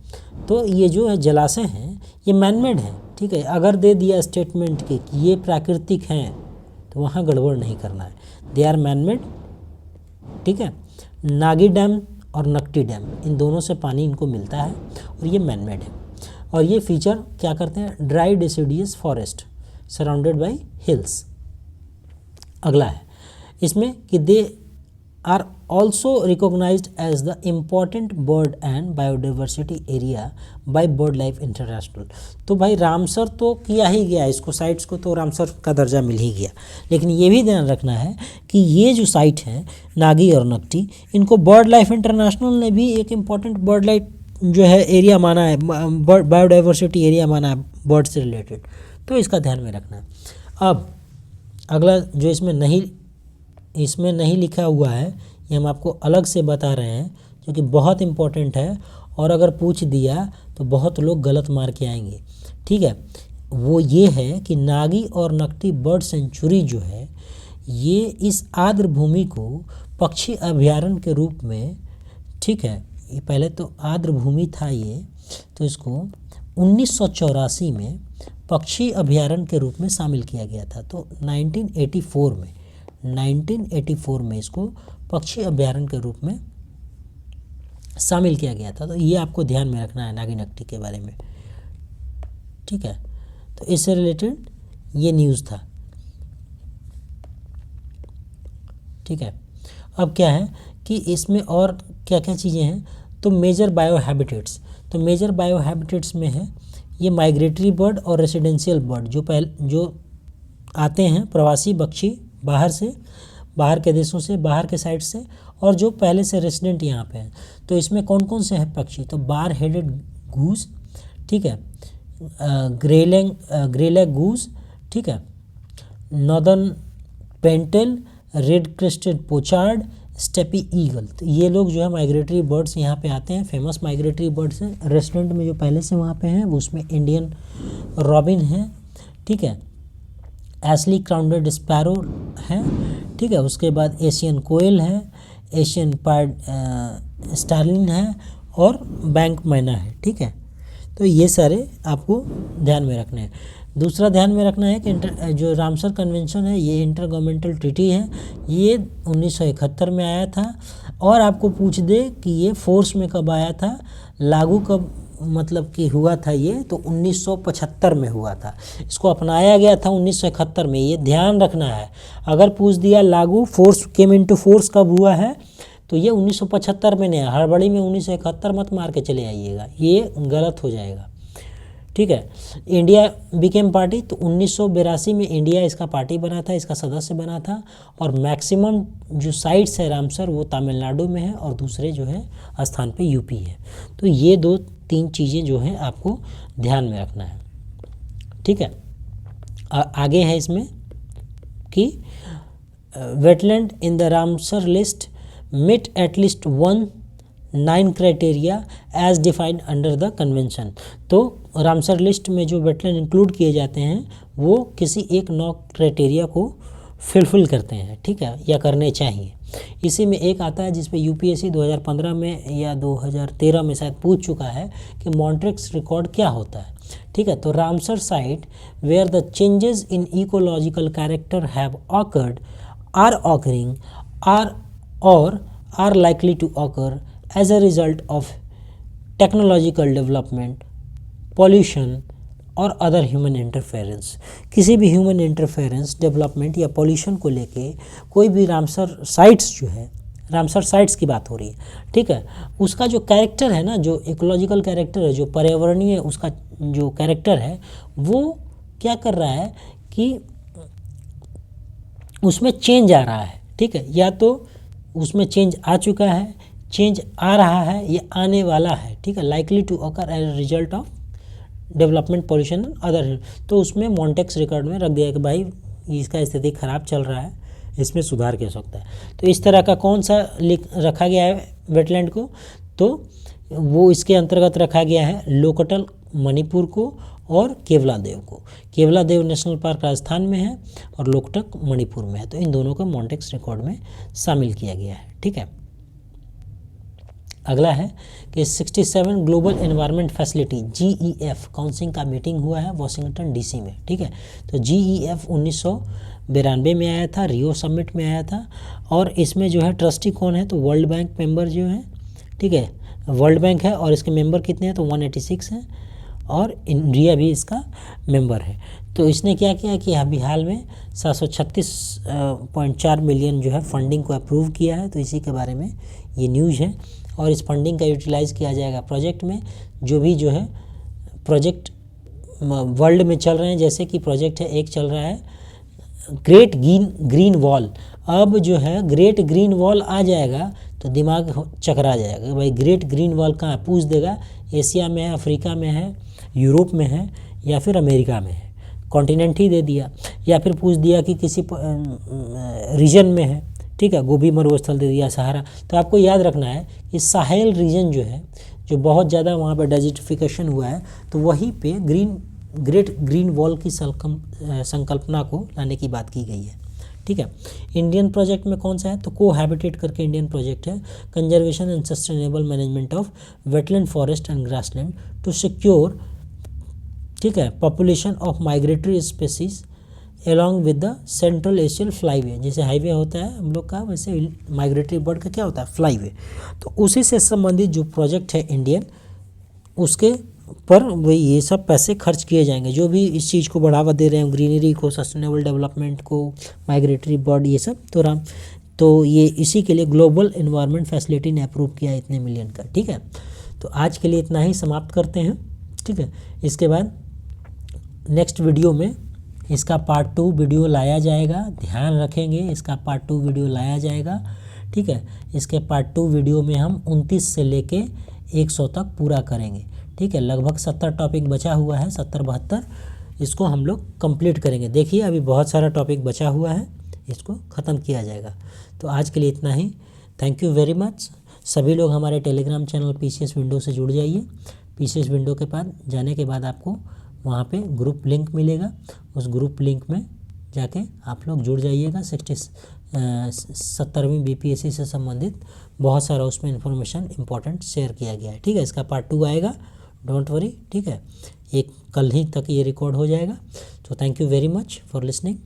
तो ये जो है जलाशय हैं ये मैनमेड है, ठीक है। अगर दे दिया स्टेटमेंट के कि ये प्राकृतिक हैं, तो वहाँ गड़बड़ नहीं करना है, दे आर मैनमेड, ठीक है। नागी डैम और नकटी डैम, इन दोनों से पानी इनको मिलता है और ये मैनमेड है। और ये फीचर क्या करते हैं, dry deciduous forest surrounded by hills. अगला है इसमें कि they are also recognised as the important bird and biodiversity area by bird life international. तो भाई रामसर तो किया ही गया, इसको साइट्स को तो रामसर का दर्जा मिल ही गया, लेकिन ये भी ध्यान रखना है कि ये जो साइट है नागी और नकटी, इनको बर्ड लाइफ इंटरनेशनल ने भी एक इम्पॉर्टेंट बर्ड लाइफ जो है एरिया माना है, बायोडाइवर्सिटी एरिया माना है बर्ड से रिलेटेड, तो इसका ध्यान में रखना है। अब अगला जो इसमें नहीं लिखा हुआ है, ये हम आपको अलग से बता रहे हैं, जो कि बहुत इम्पोर्टेंट है, और अगर पूछ दिया तो बहुत लोग गलत मार के आएंगे, ठीक है। वो ये है कि नागी और नकटी बर्ड सेंचुरी जो है, ये इस आर्द्र भूमि को पक्षी अभयारण्य के रूप में, ठीक है, ये पहले तो आर्द्र भूमि था ये, तो इसको 1984 में पक्षी अभयारण्य के रूप में शामिल किया गया था। तो 1984 में इसको पक्षी अभयारण्य के रूप में शामिल किया गया था। तो ये आपको ध्यान में रखना है नागी नकटी के बारे में, ठीक है। तो इससे रिलेटेड ये न्यूज़ था, ठीक है। अब क्या है कि इसमें और क्या क्या चीज़ें हैं, तो मेजर बायो हैबिटेट्स, तो मेजर बायो हैबिटेट्स में है ये माइग्रेटरी बर्ड और रेसिडेंशियल बर्ड, जो आते हैं प्रवासी पक्षी बाहर के देशों से, बाहर के साइड से, और जो पहले से रेसिडेंट यहाँ पे हैं। तो इसमें कौन कौन से हैं पक्षी, तो बार हेडेड गूस, ठीक है, ग्रेलैग गूस, ठीक है, northern pintail, red crested pochard, steppe eagle. तो ये लोग जो है माइग्रेटरी बर्ड्स यहाँ पे आते हैं, फेमस माइग्रेटरी बर्ड्स हैं। रेस्टोरेंट में जो पहले से वहाँ पे हैं वो उसमें इंडियन रॉबिन है, ठीक है, एस्ली क्राउंडेड स्पैरो है, ठीक है, उसके बाद एशियन कोयल है, एशियन पार्ड स्टार्लिन है और बैंक मैना है, ठीक है। तो ये सारे आपको ध्यान में रखने हैं। दूसरा ध्यान में रखना है कि जो रामसर कन्वेंशन है ये इंटर गवर्नमेंटल ट्रीटी है, ये 1971 में आया था। और आपको पूछ दे कि ये फोर्स में कब आया था, लागू कब मतलब कि हुआ था ये, तो 1975 में हुआ था। इसको अपनाया गया था 1971 में, ये ध्यान रखना है। अगर पूछ दिया लागू फोर्स केम इनटू फोर्स कब हुआ है, तो ये 1975 में नहीं, हड़बड़ी में 1971 मत मार के चले आइएगा, ये गलत हो जाएगा, ठीक है। इंडिया बिकेम पार्टी, तो 1982 में इंडिया इसका पार्टी बना था, इसका सदस्य बना था। और मैक्सिमम जो साइट्स है रामसर वो तमिलनाडु में है और दूसरे जो है स्थान पे यूपी है। तो ये 2-3 चीज़ें जो हैं आपको ध्यान में रखना है, ठीक है। आगे है इसमें कि wetland in the Ramsar list meet at least 9 criteria as defined under the convention। तो रामसर लिस्ट में जो वेटलैंड इंक्लूड किए जाते हैं वो किसी एक 9 क्राइटेरिया को फुलफिल करते हैं, ठीक है, या करने चाहिए। इसी में एक आता है जिसपे यूपीएससी 2015 में या 2013 में शायद पूछ चुका है कि मॉन्ट्रिक्स रिकॉर्ड क्या होता है, ठीक है। तो Ramsar site where the changes in ecological character have occurred, are occurring, or are likely to occur as a result of technological development, pollution और अदर ह्यूमन इंटरफेरेंस। किसी भी ह्यूमन इंटरफेरेंस, डेवलपमेंट या पॉल्यूशन को लेके कोई भी Ramsar sites जो है, रामसर साइट्स की बात हो रही है, ठीक है, उसका जो कैरेक्टर है ना, जो इकोलॉजिकल कैरेक्टर है, जो पर्यावरणीय उसका जो कैरेक्टर है, वो क्या कर रहा है कि उसमें चेंज आ रहा है, ठीक है, या तो उसमें चेंज आ चुका है, चेंज आ रहा है, ये आने वाला है, ठीक है, likely to occur as result of development, pollution other. तो उसमें मॉन्टेक्स रिकॉर्ड में रख दिया कि भाई इसका स्थिति खराब चल रहा है, इसमें सुधार किया सकता है। तो इस तरह का कौन सा रखा गया है वेटलैंड को, तो वो इसके अंतर्गत रखा गया है लोकटल मणिपुर को और केवलादेव को। केवलादेव नेशनल पार्क राजस्थान में है और लोकटक मणिपुर में है। तो इन दोनों को मॉन्टेक्स रिकॉर्ड में शामिल किया गया है, ठीक है। अगला है कि 67 global environment facility GEF council का मीटिंग हुआ है वाशिंगटन DC में, ठीक है। तो GEF 1992 में आया था, रियो समिट में आया था। और इसमें जो है ट्रस्टी कौन है, तो वर्ल्ड बैंक मेंबर जो है, ठीक है, वर्ल्ड बैंक है और इसके मेंबर कितने हैं, तो 186 हैं और इंडिया भी इसका मेंबर है। तो इसने क्या किया कि अभी हाल में 736.4 मिलियन जो है फंडिंग को अप्रूव किया है। तो इसी के बारे में ये न्यूज़ है। और इस फंडिंग का यूटिलाइज़ किया जाएगा प्रोजेक्ट में, जो भी जो है प्रोजेक्ट वर्ल्ड में चल रहे हैं। जैसे कि प्रोजेक्ट है, एक चल रहा है ग्रेट ग्रीन वॉल। अब जो है ग्रेट ग्रीन वॉल आ जाएगा तो दिमाग चकरा जाएगा, भाई ग्रेट ग्रीन वॉल कहाँ है, पूछ देगा एशिया में है, अफ्रीका में है, यूरोप में है या फिर अमेरिका में है, कॉन्टिनेंट ही दे दिया। या फिर पूछ दिया कि किसी रीजन में है, ठीक है, गोभी मरुस्थल दे दिया, सहारा। तो आपको याद रखना है कि साहेल रीजन जो है, जो बहुत ज़्यादा वहाँ पर डेजर्टिफिकेशन हुआ है, तो वहीं पे ग्रेट ग्रीन वॉल की संकल्पना को लाने की बात की गई है, ठीक है। इंडियन प्रोजेक्ट में कौन सा है, तो कोहैबिटेट करके इंडियन प्रोजेक्ट है, conservation and sustainable management of wetland, forest and grassland to secure, ठीक है, population of migratory species along with the central Asian flyway. जैसे हाईवे होता है हम लोग का, वैसे माइग्रेटरी बर्ड का क्या होता है, फ्लाईवे। तो उसी से संबंधित जो प्रोजेक्ट है इंडियन, उसके पर वही ये सब पैसे खर्च किए जाएंगे। जो भी इस चीज़ को बढ़ावा दे रहे हैं, ग्रीनरी को, सस्टेनेबल डेवलपमेंट को, माइग्रेटरी बर्ड, ये सब तो ये इसी के लिए ग्लोबल एनवायरनमेंट फैसिलिटी ने अप्रूव किया इतने मिलियन का, ठीक है। तो आज के लिए इतना ही समाप्त करते हैं, ठीक है। इसके बाद नेक्स्ट वीडियो में इसका पार्ट 2 वीडियो लाया जाएगा, ध्यान रखेंगे, इसका पार्ट 2 वीडियो लाया जाएगा, ठीक है। इसके पार्ट 2 वीडियो में हम 29 से लेके 100 तक पूरा करेंगे, ठीक है। लगभग 70 टॉपिक बचा हुआ है, 70-72, इसको हम लोग कंप्लीट करेंगे। देखिए अभी बहुत सारा टॉपिक बचा हुआ है, इसको ख़त्म किया जाएगा। तो आज के लिए इतना ही, थैंक यू वेरी मच। सभी लोग हमारे टेलीग्राम चैनल पीसीएस विंडो से जुड़ जाइए। पीसीएस विंडो के पास जाने के बाद आपको वहाँ पे ग्रुप लिंक मिलेगा, उस ग्रुप लिंक में जाके आप लोग जुड़ जाइएगा। 70वीं बीपीएससी से संबंधित बहुत सारा उसमें इन्फॉर्मेशन इंपॉर्टेंट शेयर किया गया है। ठीक है, इसका पार्ट 2 आएगा, डोंट वरी। ठीक है, एक कल ही तक ये रिकॉर्ड हो जाएगा। तो thank you very much for listening.